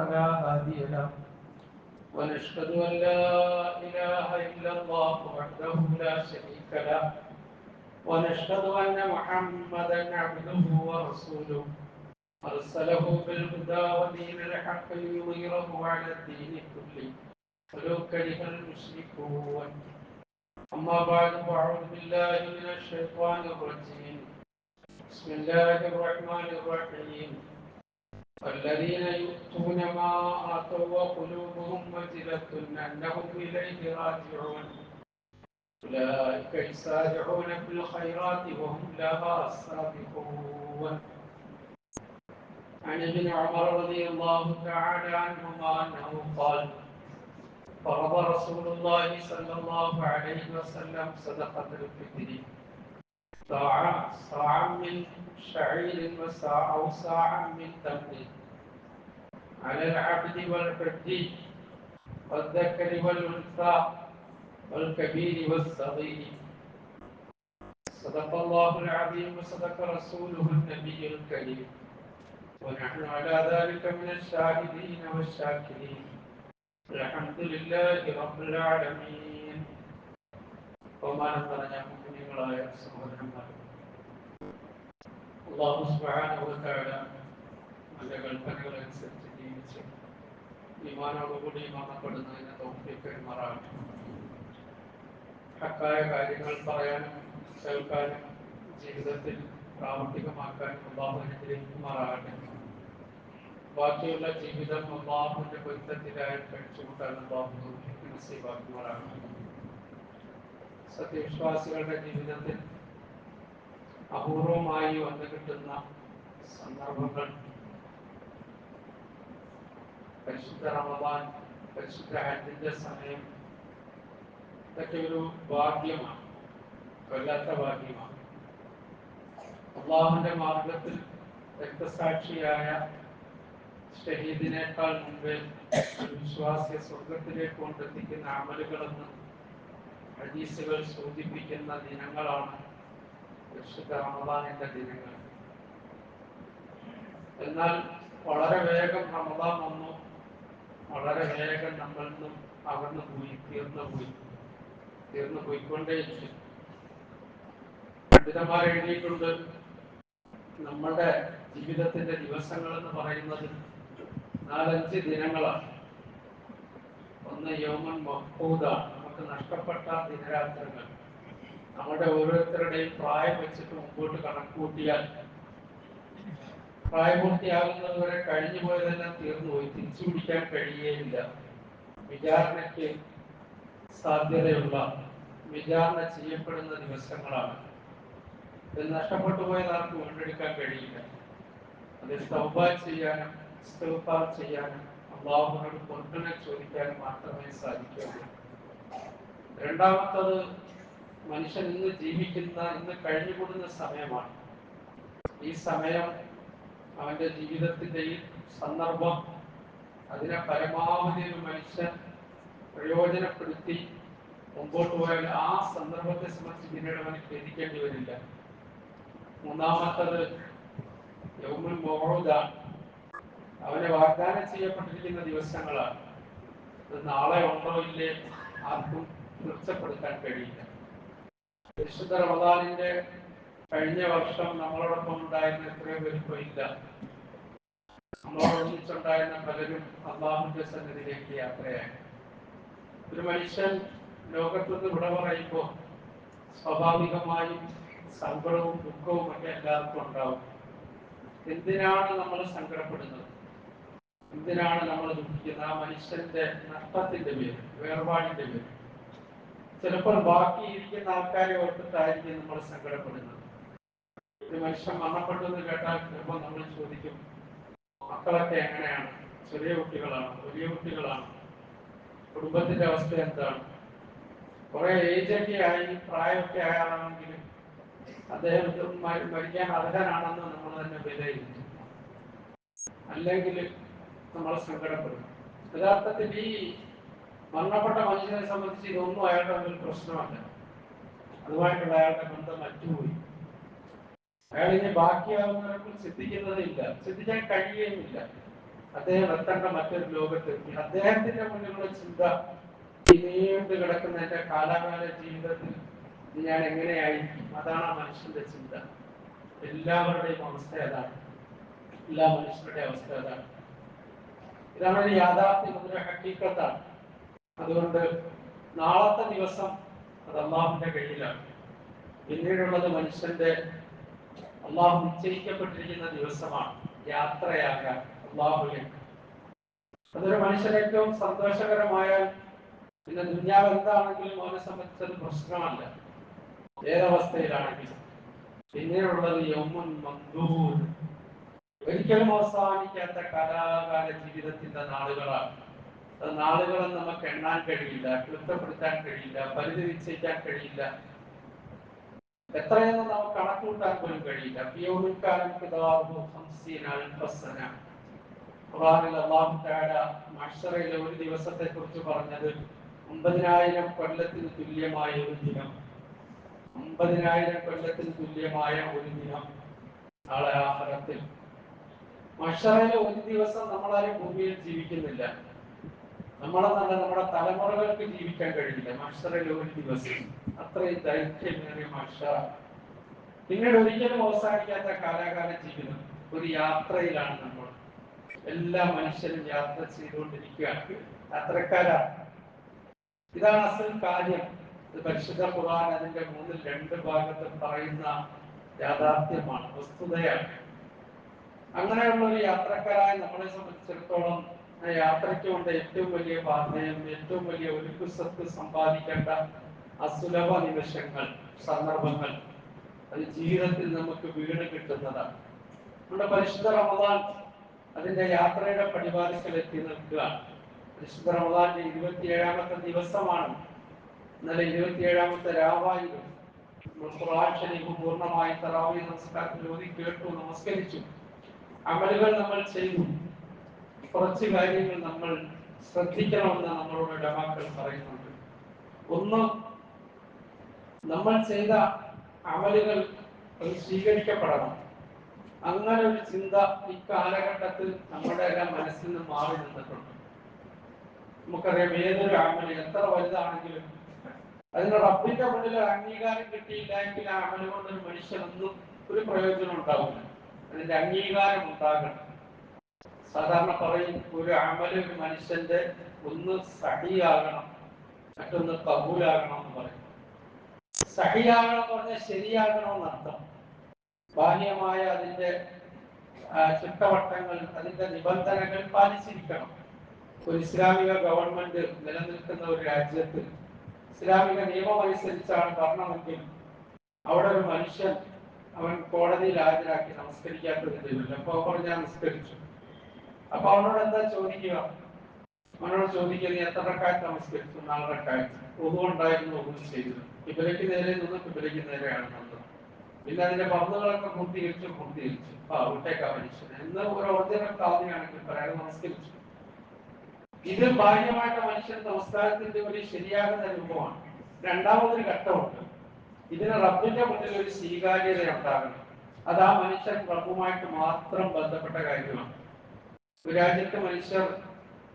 فلا هادي له ونشهد أن لا إله إلا الله وحده لا شريك له ونشهد أن محمدا عبده ورسوله أرسله بالهدى ودين الحق ليظهره على الدين كله ولو كره المشركون أما بعد فأعوذ بالله من الشيطان الرجيم بسم الله الرحمن الرحيم والذين يؤتون ما آتوا وقلوبهم وجلة أنهم إليه راجعون أولئك يسارعون في الخيرات وهم لها سابقون عن ابن عمر رضي الله تعالى عنهما أنه قال فرض رسول الله صلى الله عليه وسلم صدقة الفطر صاعا من شعير وصاعا من تمر على العبد والحر والذكر والأنثى والكبير والصغير صدق الله العظيم وصدق رسوله النبي الكريم ونحن على ذلك من الشاهدين والشاكرين الحمد لله رب العالمين ബഹുമാനം പറഞ്ഞ മുഅ്മിനീങ്ങളായ സഹോദരന്മാരെ അല്ലാഹു സുബ്ഹാനഹു വ തആല അവന്റെ കൽപ്പനകൾ അനുസരിച്ച് ജീവിച്ച് ഈമാനോടുകൂടി മരണപ്പെടുന്നതിന് തൗഫീഖ് നൽകുമാറാകട്ടെ. ഹക്കായ കാര്യങ്ങൾ പറയാനും കേൾക്കാനും ജീവിതത്തിൽ പ്രാവർത്തികമാക്കാനും അല്ലാഹു അനുഗ്രഹിക്കുമാറാകട്ടെ. ബാക്കിയുള്ള ജീവിതം അല്ലാഹുവിന്റെ പൊരുത്തത്തിലായി കഴിച്ചുകൂട്ടാൻ അല്ലാഹു തൗഫീഖ് നസീബാക്കുമാറാകട്ടെ. സത്യവിശ്വാസികളുടെ ജീവിതത്തിൽ അപൂർവമായി വന്നു കിട്ടുന്ന സന്ദർഭങ്ങൾ പരിശുദ്ധ റമദാൻ, പരിശുദ്ധ ഹജ്ജിന്റെ സമയം, ഇതൊക്കെ ഒരു ഭാഗ്യമാണ്, വല്ലാത്ത ഭാഗ്യമാണ്. അല്ലാഹുവിന്റെ മാർഗത്തിൽ രക്തസാക്ഷിയായ ഷഹീദിനേക്കാൾ മുമ്പേ ഒരു വിശ്വാസിയെ സ്വർഗത്തിലേക്ക് കൊണ്ടെത്തിക്കുന്ന അമലുകളെന്ന് ഹദീസുകൾ സൂചിപ്പിക്കുന്ന ദിനങ്ങളാണ് പരിശുദ്ധ റമദാനിന്റെ ദിനങ്ങൾ. എന്നാൽ വളരെ വേഗം റമദാൻ വന്നു, വളരെ വേഗം നമ്മളിൽ നിന്നും അകന്നു പോയി, തീർന്നു പോയിക്കൊണ്ടേയിരിക്കും. പണ്ഡിതന്മാർ എഴുതിയിട്ടുണ്ട്, നമ്മുടെ ജീവിതത്തിന്റെ ദിവസങ്ങൾ എന്ന് പറയുന്നത് 4-5 ദിനങ്ങളാണ്. ഒന്ന് യൗമുൻ മഖ്ബൂദാണ്, നമുക്ക് നഷ്ടപ്പെട്ട ദിനരാത്രങ്ങൾ. നമ്മുടെ ഓരോരുത്തരുടെയും പ്രായം വെച്ചിട്ട് മുമ്പോട്ട് കണക്കുകൂട്ടിയാൽ പ്രായപൂർത്തിയാകുന്നതുവരെ കഴിഞ്ഞു പോയതെല്ലാം തീർന്നുപോയി, തിരിച്ചു പിടിക്കാൻ കഴിയുകയില്ല. വിചാരണയ്ക്ക് സാധ്യതയുള്ള, വിചാരണ ചെയ്യപ്പെടുന്ന ദിവസങ്ങളാണ്. ഇത് നഷ്ടപ്പെട്ടു പോയത് ആർക്കും വീണ്ടെടുക്കാൻ കഴിയില്ല. അതിൽ തൗബ ചെയ്യാനും ഇസ്തിഗ്ഫാർ ചെയ്യാനും അല്ലാഹുവിനോട് പൊറുക്കനെ ചോദിക്കാനും മാത്രമേ സാധിക്കുകയുള്ളൂ. രണ്ടാമത്തത്, മനുഷ്യൻ ഇന്ന് ജീവിക്കുന്ന, ഇന്ന് കഴിഞ്ഞുകൂടുന്ന സമയമാണ്. ഈ സമയം അവന്റെ ജീവിതത്തിന്റെ ഈ സന്ദർഭം, അതിനെ പരമാവധി ഒരു മനുഷ്യൻ പ്രയോജനപ്പെടുത്തി മുമ്പോട്ട് പോയാൽ ആ സന്ദർഭത്തെ സംബന്ധിച്ച് പിന്നീട് അവന് ഖേദിക്കേണ്ടി വരില്ല. മൂന്നാമത്തത് യൗമുൽ മൗഊദാണ്, അവന് വാഗ്ദാനം ചെയ്യപ്പെട്ടിരിക്കുന്ന ദിവസങ്ങളാണ്. ഇത് നാളെ ഉണ്ടോ ഇല്ലേ ആർക്കും തീർച്ചപ്പെടുത്താൻ കഴിയില്ല. പരിശുദ്ധ റമദാനിന്റെ കഴിഞ്ഞ വർഷം നമ്മളോടൊപ്പം ഉണ്ടായിരുന്ന എത്രയോ പേരിപ്പോ ഇല്ല. നമ്മളോടൊന്നിച്ചുണ്ടായിരുന്ന പലരും അല്ലാഹുവിന്റെ സന്നിധിയിലേക്ക് യാത്രയായി. ഒരു മനുഷ്യൻ ലോകത്തുനിന്ന് വിട പറയുമ്പോൾ സ്വാഭാവികമായും സങ്കടവും ദുഃഖവും ഒക്കെ എല്ലാവർക്കും ഉണ്ടാവും. എന്തിനാണ് നമ്മൾ സങ്കടപ്പെടുന്നത്, എന്തിനാണ് നമ്മൾ ദുഃഖിക്കുന്നത്? ആ മനുഷ്യന്റെ നഷ്ടത്തിന്റെ പേര്, വേർപാടിന്റെ പേര്. ചിലപ്പോൾ ബാക്കിയിരിക്കുന്ന ആൾക്കാരെ ഓർത്തിട്ടായിരിക്കും നമ്മൾ സങ്കടപ്പെടുന്നത്. ഒരു മനുഷ്യൻ മരണപ്പെട്ടു എന്ന് കേട്ടാൽ ചിലപ്പോൾ നമ്മൾ ചോദിക്കും, മക്കളൊക്കെ എങ്ങനെയാണ്? ചെറിയ കുട്ടികളാണ്, വലിയ കുട്ടികളാണ്? കുടുംബത്തിന്റെ അവസ്ഥ എന്താണ്? കുറെ ഏജൊക്കെ ആയി, പ്രായമൊക്കെ ആയാണെങ്കിലും അദ്ദേഹം മരിക്കാൻ അർഹനാണെന്ന് നമ്മൾ തന്നെ വിലയിരുത്തും. അല്ലെങ്കിൽ നമ്മൾ സങ്കടപ്പെടും. യഥാർത്ഥത്തിൽ ഈ മരണപ്പെട്ട മനുഷ്യനെ സംബന്ധിച്ച് ഇതൊന്നും അയാളുടെ ഒരു പ്രശ്നമല്ല. അതുമായിട്ടുള്ള അയാളുടെ ബന്ധം മറ്റുപോയി. അയാൾ ഇനി ബാക്കിയാവുന്നതിനെ ചിന്തിക്കുന്നതില്ല, ചിന്തിക്കാൻ കഴിയുകയുമില്ല. അദ്ദേഹം എത്തേണ്ട മറ്റൊരു ലോകത്തെത്തി. അദ്ദേഹത്തിന്റെ മുന്നിലുള്ള ചിന്ത നീണ്ടു കിടക്കുന്ന എന്റെ കാലാകാല ജീവിതത്തിൽ ഞാൻ എങ്ങനെയായിരിക്കും, അതാണ് ആ മനുഷ്യന്റെ ചിന്ത. എല്ലാവരുടെയും അവസ്ഥ അതാണ്, എല്ലാ മനുഷ്യരുടെ അവസ്ഥ അതാണ്. ഇതാണ് ഒരു യാഥാർത്ഥ്യം, അതൊരു ഹക്കീക്കത്താണ്. അതുകൊണ്ട് നാളത്തെ ദിവസം അത് അള്ളാഹുവിന്റെ കയ്യിലാണ്. പിന്നീടുള്ളത് മനുഷ്യന്റെ അള്ളാഹു നിശ്ചയിക്കപ്പെട്ടിരിക്കുന്ന ദിവസമാണ്, യാത്രയാകാൻ അള്ളാഹുലേക്ക്. അതൊരു മനുഷ്യന് ഏറ്റവും സന്തോഷകരമായാൽ പിന്നെ ദുനിയാവ് എന്താണെങ്കിലും അവനെ സംബന്ധിച്ചത് പ്രശ്നമല്ല, ഏതവസ്ഥയിലാണെങ്കിലും. പിന്നീടുള്ളത് യൗമുൻ മഖ്ദൂർ, ഒരിക്കലും അവസാനിക്കാത്ത കലാകാല ജീവിതത്തിന്റെ നാളുകളാണ്. നാളുകളെ നമുക്ക് എണ്ണാൻ കഴിയില്ല, ക്ലിപ്തപ്പെടുത്താൻ കഴിയില്ല, പരിധി നിശ്ചയിക്കാൻ കഴിയില്ല, എത്രയെന്ന് നമുക്ക് കണക്കൂട്ടാൻ പോലും കഴിയില്ല. മഹ്ശറിലെ ഒരു ദിവസത്തെ കുറിച്ച് പറഞ്ഞത് 9,000 കൊല്ലത്തിന് തുല്യമായ ഒരു ദിനം. 9,000 കൊല്ലത്തിന് തുല്യമായ ഒരു ദിനം നാളെ ആഖിറത്തിൽ. മഹ്ശറിലെ ഒരു ദിവസം നമ്മളാരും ഭൂമിയിൽ ജീവിക്കുന്നില്ല. നമ്മളെന്നല്ല, നമ്മുടെ തലമുറകൾക്ക് ജീവിക്കാൻ കഴിയില്ല മഹ്ശറിലെ ഒരു ദിവസം. അത്രയും ദൈർഘ്യമേറിയ മഹ്ശറ. പിന്നീട് ഒരിക്കലും അവസാനിക്കാത്ത കാലാകാല ജീവിതം. ഒരു യാത്രയിലാണ് നമ്മൾ. എല്ലാ മനുഷ്യരും യാത്ര ചെയ്തുകൊണ്ടിരിക്കുകയാണ്, യാത്രക്കാരാണ്. ഇതാണ് അസൽ കാര്യം. ഇത് പരിശുദ്ധ ഖുർആൻ അതിന്റെ 3-2 ഭാഗത്ത് പറയുന്ന യാഥാർത്ഥ്യമാണ്, വസ്തുതയാണ്. അങ്ങനെയുള്ള ഒരു യാത്രക്കാരായി നമ്മളെ സംബന്ധിച്ചിടത്തോളം യാത്രയ്ക്ക് കൊണ്ട് ഏറ്റവും വലിയ പാതയും ഏറ്റവും വലിയ ഒരു സ്വത്ത് സമ്പാദിക്കേണ്ട അസുലഭ നിമിഷങ്ങൾ, സന്ദർഭങ്ങൾ അത് ജീവിതത്തിൽ നമുക്ക് വീണ് കിട്ടുന്നതാണ്. നമ്മുടെ പരിശുദ്ധ റമദാൻ അതിന്റെ യാത്രയുടെ പടിവാതിക്കൽ എത്തി നിൽക്കുകയാണ്. പരിശുദ്ധ റമദാന്റെ 27ാമത്തെ ദിവസമാണ്. ഇന്നലെ 27ാമത്തെ രാവായിരുന്നു. ഖുർആൻ ശരീഫ് പൂർണ്ണമായി തറാവീഹ് നമസ്കാരത്തിൽ ഓതി കേട്ടു, നമസ്കരിച്ചു. അമലുകൾ നമ്മൾ ചെയ്തു. കുറച്ച് കാര്യങ്ങൾ നമ്മൾ ശ്രദ്ധിക്കണമെന്ന് നമ്മളോട് ഉലമാക്കൾ പറയുന്നുണ്ട്. ഒന്ന്, നമ്മൾ ചെയ്ത അമലുകൾ സ്വീകരിക്കപ്പെടണം. അങ്ങനെ ഒരു ചിന്ത ഈ കാലഘട്ടത്തിൽ നമ്മുടെ എല്ലാം മനസ്സിൽ നിന്ന് മാറി നിന്നിട്ടുണ്ട്. നമുക്കറിയാം, ഏതൊരു അമല് എത്ര വലുതാണെങ്കിലും അതിന് റബ്ബിന്റെ മുന്നിൽ അംഗീകാരം കിട്ടിയില്ല എങ്കിൽ ആ അമല് കൊണ്ടൊരു മനുഷ്യനൊന്നും ഒരു പ്രയോജനം ഉണ്ടാവില്ല. അതിന്റെ അംഗീകാരം ഉണ്ടാകണം. സാധാരണ പറയും, ഒരു അമല് ഒരു മനുഷ്യന്റെ ഒന്ന് സഹിയാകണം, മറ്റൊന്ന് കബൂലാകണം എന്ന് പറയും. സഹിയാകണം എന്ന് പറഞ്ഞാൽ ശരിയാകണമെന്നർത്ഥം. ബാഹ്യമായ അതിന്റെ ചിട്ടവട്ടങ്ങൾ, അതിന്റെ നിബന്ധനകൾ പാലിച്ചിരിക്കണം. ഒരു ഇസ്ലാമിക ഗവൺമെന്റ് നിലനിൽക്കുന്ന ഒരു രാജ്യത്ത് ഇസ്ലാമിക നിയമം അനുസരിച്ചാണ് ഭരണമെങ്കിൽ അവിടെ ഒരു മനുഷ്യൻ അവൻ കോടതിയിൽ ഹാജരാക്കി നമസ്കരിക്കാത്തതില്ല. അപ്പൊ അവൻ ഞാൻ നിസ്കരിച്ചു. അപ്പൊ അവനോട് എന്താ ചോദിക്കുക? അവനോട് ചോദിക്കുക, നീ എത്ര റക്അത്ത് നമസ്കരിച്ചു? 4 റക്അത്ത്. ഒന്നുകൊണ്ടായിരുന്നു ഒന്നും ചെയ്തത്. കിബിലയ്ക്ക് നേരെ നിന്ന് കിബിലയ്ക്ക് നേരെയാണ് നല്ലത്. പിന്നെ അതിന്റെ പറന്നുകളൊക്കെ പൂർത്തീകരിച്ചു. വിട്ടേക്കാ മനുഷ്യൻ എന്ന് ഒരു ഒറിജിനൽ കാവ്യാണെങ്കിൽ പറയാതെ നമസ്കരിച്ചു. ഇത് ബാഹ്യമായിട്ട് മനുഷ്യൻ നമസ്കാരത്തിന്റെ ഒരു ശരിയാകുന്ന രൂപമാണ്. രണ്ടാമതൊരു ഘട്ടമുണ്ട്. ഇതിന് റബ്ബിന്റെ മുന്നിൽ ഒരു സ്വീകാര്യത ഉണ്ടാകണം. അത് ആ മനുഷ്യൻ റബ്ബുമായിട്ട് മാത്രം ബന്ധപ്പെട്ട കാര്യമാണ്. ഒരു രാജ്യത്ത് മനുഷ്യർ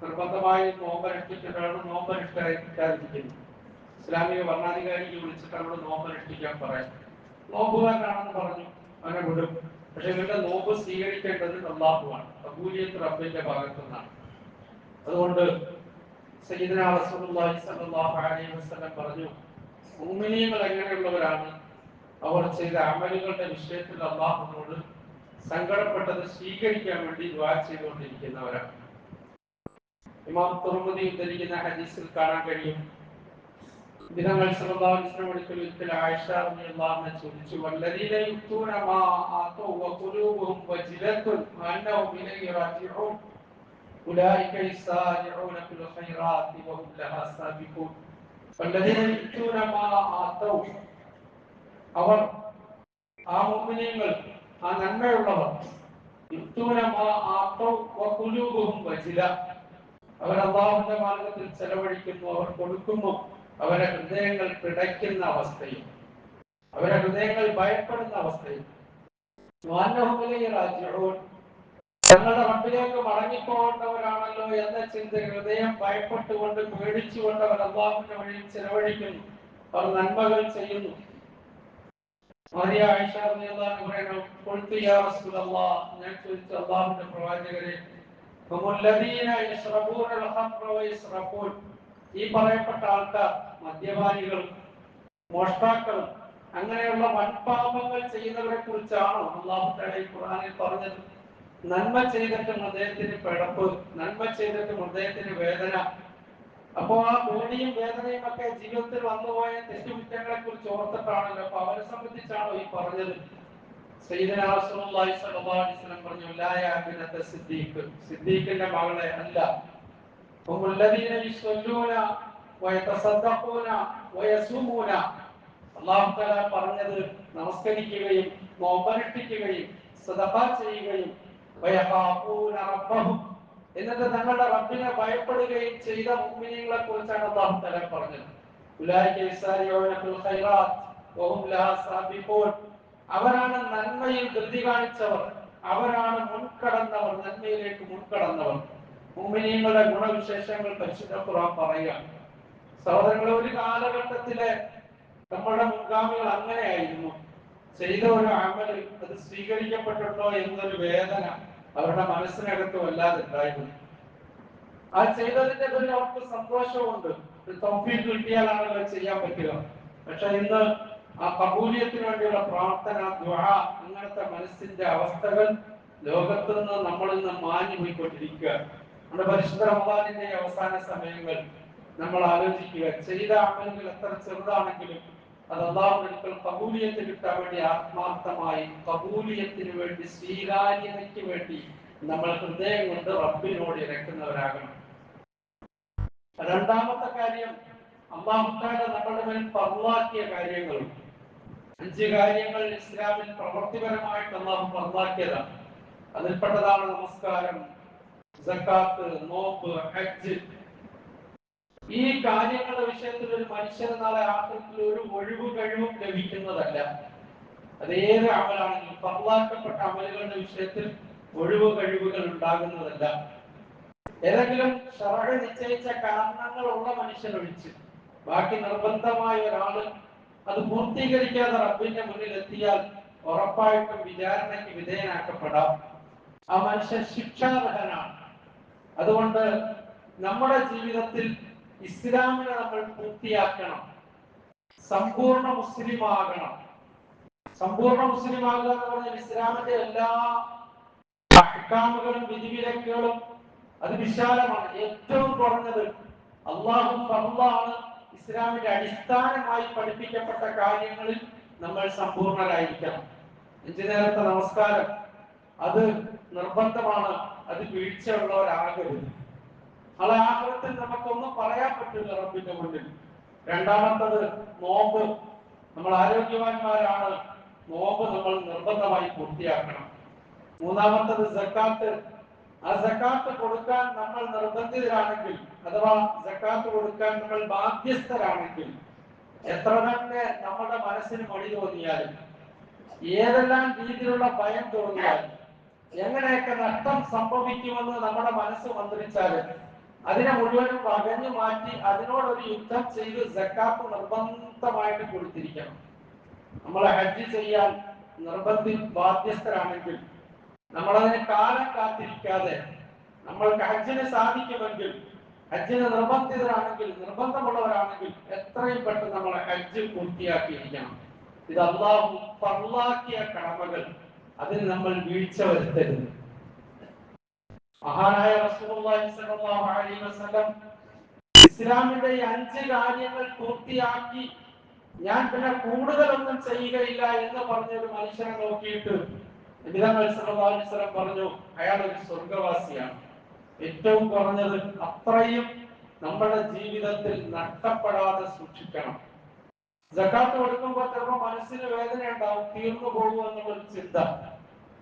നിർബന്ധമായി നോമ്പനുഷ്ഠിച്ചിട്ടാണ് നോമ്പനുഷ്ഠിക്കാതിരിക്കുന്നത്. ഇസ്ലാമിക ഭരണാധികാരിക്ക് വിളിച്ചിട്ട് അവരോട് നോമ്പനുഷ്ഠിക്കാൻ പറയാം. നോമ്പുകാരനാണെന്ന് പറഞ്ഞു, അവനെ വിടും. പക്ഷെ ഇവരുടെ നോമ്പ് സ്വീകരിക്കേണ്ടത് അല്ലാഹുവാണ്. കബൂലിയത്ത് റബ്ബിന്റെ ഭാഗത്തു നിന്നാണ്. അതുകൊണ്ട് സയ്യിദുനാ റസൂലുള്ളാഹി സ്വല്ലല്ലാഹു അലൈഹി വസല്ലം പറഞ്ഞു, മുഅ്മിനീങ്ങൾ എങ്ങനെയുള്ളവരാണ്? അവർ ചെയ്ത അമലുകളുടെ വിഷയത്തിൽ അല്ലാഹുവോട് സങ്കടപ്പെട്ടത് സ്വീകരിക്കാൻ വേണ്ടി ദുആ ചെയ്തുകൊണ്ടിരിക്കുന്നവരാണ്. ഇമാം തുർമുദി ഉദ്ധരിക്കുന്ന ഹദീസിൽ കാണാൻ കഴിയും, നബി സല്ലല്ലാഹു അലൈഹി വസല്ലം ഒരിക്കൽ ആയിഷ റളിയല്ലാഹു അൻഹ ചോദിച്ചു, വല്ലദീന യുക്തൂന മാ ആതൂ വഖുലൂബുഹും വജിലത്തുൻ അന്നഹും ഇലൈഹി റാജിഊൻ ഉലൈക യസാരിഊന ഫിൽ ഖൈറാത്തി വഹും ലഹാ സാബിഖൂൻ. വല്ലദീന യുക്തൂന മാ ആതൂ, അവർ ആ മുഅ്മിനീങ്ങൾ, ആ നന്മയുള്ളവർ, യുക്തൂന മാ ആതൂ വഖുലൂബുഹും വജില, അവർ അല്ലാഹുവിന്റെ മാർഗ്ഗത്തിൽ ചെലവഴിക്കുന്നു, അവർ കൊടുക്കുന്നു, അവരുടെ ഹൃദയങ്ങൾ പിടയ്ക്കുന്ന അവസ്ഥയും അവരുടെ ഹൃദയങ്ങൾ ഭയപ്പെടുന്ന അവസ്ഥയും, തങ്ങളുടെ റബ്ബിലേക്ക് മടങ്ങിപ്പോകേണ്ടവരാണല്ലോ എന്ന ചിന്ത ഹൃദയം ഭയപ്പെട്ടുകൊണ്ട് പേടിച്ചുകൊണ്ട് അവർ അള്ളാഹുവിന്റെ വഴിയിൽ ചെലവഴിക്കുന്നു, അവർ നന്മകൾ ചെയ്യുന്നു. മറിയ ആയിഷ റളിയല്ലാഹു അൻഹ പറയുന്നു, ഖുൽതു യാ റസൂലല്ലാഹ്, ഞാൻ ചോദിച്ചു അള്ളാഹുവിന്റെ പ്രവാചകരെ, ഹുമുല്ലദീന യശ്റബൂനൽ ഖംറ വയസ്റഖൂൻ, ഈ പറയപ്പെട്ട ആൾക്കാർ മദ്യപാനികളും മോഷ്ടാക്കളും അങ്ങനെയുള്ള വൻപാപങ്ങൾ ചെയ്യുന്നവരെ കുറിച്ചാണോ അള്ളാഹു തആല ഈ ഖുർആനിൽ പറഞ്ഞത്? നന്മ ചെയ്തിട്ടും അദ്ദേഹത്തിന് പിഴപ്പ്, നന്മ ചെയ്തിട്ടും അദ്ദേഹത്തിന് വേദന. അപ്പോ ആ പേടിയും വേദനയും ഒക്കെ ജീവിതത്തിൽ വന്നുപോയ തെറ്റുകുറ്റങ്ങളെ കുറിച്ച് ഓർത്തിട്ടാണല്ലോ, അപ്പൊ അവരെ സംബന്ധിച്ചാണോ ഈ പറഞ്ഞത്? സയ്യിദുനാ റസൂലുള്ളാഹി സ്വല്ലല്ലാഹു അലൈഹി വസല്ലം പറഞ്ഞു, ലാ യാ ബിനത സിദ്ദീഖ്, സിദ്ദീഖിന്റെ മകളെ അല്ല. ഹുമുല്ലദീന യുസല്ലൂന വയതസദ്ദഖൂന വയസൂമൂന, അല്ലാഹു തആല പറഞ്ഞത് നമസ്കരിക്കുകയും നോമ്പനുഷ്ഠിക്കുകയും സദഖ ചെയ്യുകയും വയഖാഫൂന റബ്ബഹും, എന്നിട്ട് തങ്ങളുടെ റബ്ബിനെ ഭയപ്പെടുകയും ചെയ്ത മുഅ്മിനീങ്ങളെ കുറിച്ചാണ് അല്ലാഹു തആല പറഞ്ഞത്. ഉലൈക യസാരിഊന ഫിൽ ഖൈറാത്ത് വഹും ലഹാ സാബിഖൂൻ, അവരാണ് നന്മയിൽ ധൃതി കാണിച്ചവർ, അവരാണ് മുൻകടന്നവർ, നന്മയിലേക്ക് മുൻകടന്നവർ. മുഅ്മിനീങ്ങളുടെ ഗുണവിശേഷങ്ങൾ പരിശുദ്ധ ഖുർആൻ പറയുകയാണ്. സഹോദരങ്ങളെ, ഒരു കാലഘട്ടത്തിലെ നമ്മുടെ മുൻഗാമികൾ അങ്ങനെയായിരുന്നു. ചെയ്ത ഒരു അമൽ അത് സ്വീകരിക്കപ്പെട്ടിട്ടോ എന്നൊരു വേദന അവരുടെ മനസ്സിനകത്ത് വല്ലാതെ ഉണ്ടായിരുന്നു. ആ ചെയ്തതിന്റെ പേരിൽ അവർക്ക് സന്തോഷമുണ്ട്, തൗഫീഖ് കിട്ടിയാലാണല്ലോ ചെയ്യാൻ പറ്റുക. പക്ഷെ ഇന്ന് ആ കബൂലിയത്തിന് വേണ്ടിയുള്ള പ്രാർത്ഥന, ദുആ, അങ്ങനത്തെ മനസ്സിന്റെ അവസ്ഥകൾ ലോകത്ത് നിന്ന് നമ്മളിൽ നിന്ന് മാഞ്ഞു പോയിക്കൊണ്ടിരിക്കുക. നമ്മുടെ പരിശുദ്ധ റമദാനിന്റെ അവസാന സമയങ്ങൾ നമ്മൾ ആലോചിക്കുക, ചെയ്ത അമലുകൾ എത്ര ചെറുതാണെങ്കിലും അത് അല്ലാഹുവിന്റെ കബൂലിയത്ത് കിട്ടാൻ വേണ്ടി ആത്മാർത്ഥമായി, കബൂലിയത്തിന് വേണ്ടി, സ്വീകാര്യതയ്ക്ക് വേണ്ടി നമ്മൾ ഹൃദയം കൊണ്ട് റബ്ബിനോട് ഇരക്കുന്നവരാകണം. രണ്ടാമത്തെ കാര്യം, അല്ലാഹു തആല നമ്മുടെ മേൽ ഫർളാക്കിയ കാര്യങ്ങൾ. 5 കാര്യങ്ങൾ ഇസ്ലാമിൽ പ്രവൃത്തിപരമായിട്ട് അല്ലാഹു ഫർളാക്കിയതാണ്. അതിൽപ്പെട്ടതാണ് നമസ്കാരം, സക്കാത്ത്, നോമ്പ്, ഹജ്ജ്. ഈ കാര്യങ്ങളുടെ വിഷയത്തിൽ ഒരു മനുഷ്യന് നാളെ ആഖിറത്തിൽ ഒരു ഒഴിവ് കഴിവും ലഭിക്കുന്നതല്ല. അതേത് അമലാണെങ്കിലും ഫർളാക്കപ്പെട്ട അമലുകളുടെ വിഷയത്തിൽ ഒഴിവ് കഴിവുകൾ ഉണ്ടാകുന്നതല്ല. ഏതെങ്കിലും ശറഅ് നിശ്ചയിച്ച കാരണങ്ങളുള്ള മനുഷ്യനൊഴിച്ച് ബാക്കി നിർബന്ധമായ ഒരാള് അത് പൂർത്തീകരിക്കാതെ റബ്ബിന്റെ മുന്നിൽ എത്തിയാൽ ഉറപ്പായിട്ടും വിചാരണയ്ക്ക് വിധേയനാക്കപ്പെടാം. ആ മനുഷ്യൻ ശിക്ഷാർഹനാണ്. അതുകൊണ്ട് നമ്മുടെ ജീവിതത്തിൽ ഇസ്ലാമിനെ നമ്മൾ പൂർത്തിയാക്കണം, സമ്പൂർണ്ണ മുസ്ലിം ആകണം. സമ്പൂർണ്ണ മുസ്ലിം ആകുക എന്ന് പറഞ്ഞാൽ ഇസ്ലാമിന്റെ എല്ലാ അഹ്കാമുകളും വിധിവിലക്കുകളും അത് വിശാലമാണ്. ഏറ്റവും കുറഞ്ഞത് അല്ലാഹു ഫർളാണ്, ഇസ്ലാമിന്റെ അടിസ്ഥാനമായി പഠിപ്പിക്കപ്പെട്ട കാര്യങ്ങളിൽ നമ്മൾ സമ്പൂർണ്ണരായിരിക്കണം. 5 നേരത്തെ നമസ്കാരം അത് നിർബന്ധമാണ്, അത് വീഴ്ചയുള്ളവരാകരുത്. നാളെ ആഖിറത്തിൽ നമുക്കൊന്നും പറയാൻ പറ്റില്ല റബ്ബിന്റെ മുന്നിൽ. രണ്ടാമത്തത് നോമ്പ്, നമ്മൾ ആരോഗ്യവാന്മാരാണ്, നോമ്പ് നമ്മൾ നിർബന്ധമായി പൂർത്തിയാക്കണം. മൂന്നാമത്തത് സക്കാത്ത്, ആ സക്കാത്ത് കൊടുക്കാൻ നമ്മൾ നിർബന്ധിതരാണെങ്കിൽ, അഥവാ സക്കാത്ത് കൊടുക്കാൻ നമ്മൾ ബാധ്യസ്ഥരാണെങ്കിൽ, എത്ര തന്നെ നമ്മുടെ മനസ്സിന് മടി തോന്നിയാലും, ഏതെല്ലാം രീതിയിലുള്ള ഭയം തോന്നിയാലും, എങ്ങനെയൊക്കെ നഷ്ടം സംഭവിക്കുമെന്ന് നമ്മുടെ മനസ്സ് മന്ത്രിച്ചാലും അതിനെ മുഴുവനും വകഞ്ഞു മാറ്റി അതിനോടൊരു യുദ്ധം ചെയ്ത് സക്കാത്ത് നിർബന്ധമായിട്ട് കൊടുത്തിരിക്കണം. നമ്മൾ ഹജ്ജ് ചെയ്യാൻ ബാധ്യസ്ഥരാണെങ്കിൽ നമ്മളതിന് കാലം കാത്തിരിക്കാതെ, നമ്മൾക്ക് ഹജ്ജിന് സാധിക്കുമെങ്കിൽ, ഹജ്ജിന് നിർബന്ധിതരാണെങ്കിൽ, നിർബന്ധമുള്ളവരാണെങ്കിൽ എത്രയും പെട്ടെന്ന് നമ്മൾ ഹജ്ജ് പൂർത്തിയാക്കിയിരിക്കണം. ഇത് അല്ലാഹു ഫർളാക്കിയ കടമകൾ, അതിൽ നമ്മൾ വീഴ്ച വരുത്തരുത്. മഹാനായ റസൂലുള്ളാഹി സ്വല്ലല്ലാഹു അലൈഹി വസല്ലം ഇസ്ലാമിന്റെ ഈ 5 കാര്യങ്ങൾ പൂർത്തിയാക്കി ഞാൻ പിന്നെ കൂടുതലൊന്നും ചെയ്യുകയില്ല എന്ന് പറഞ്ഞ ഒരു മനുഷ്യനെ നോക്കിയിട്ട് നബി സല്ലല്ലാഹു അലൈഹി വസല്ലം പറഞ്ഞു, അയാൾ ഒരു സ്വർഗ്ഗവാസിയാണ്. ഏറ്റവും കുറഞ്ഞത് അത്രയും നമ്മുടെ ജീവിതത്തിൽ നഷ്ടപ്പെടാതെ സൂക്ഷിക്കണം. സക്കാത്ത് കൊടുക്കുമ്പോൾ ചിലപ്പോൾ മനസ്സിന് വേദന ഉണ്ടാവും, തീർന്നു പോകും എന്നുള്ളൊരു ചിന്ത.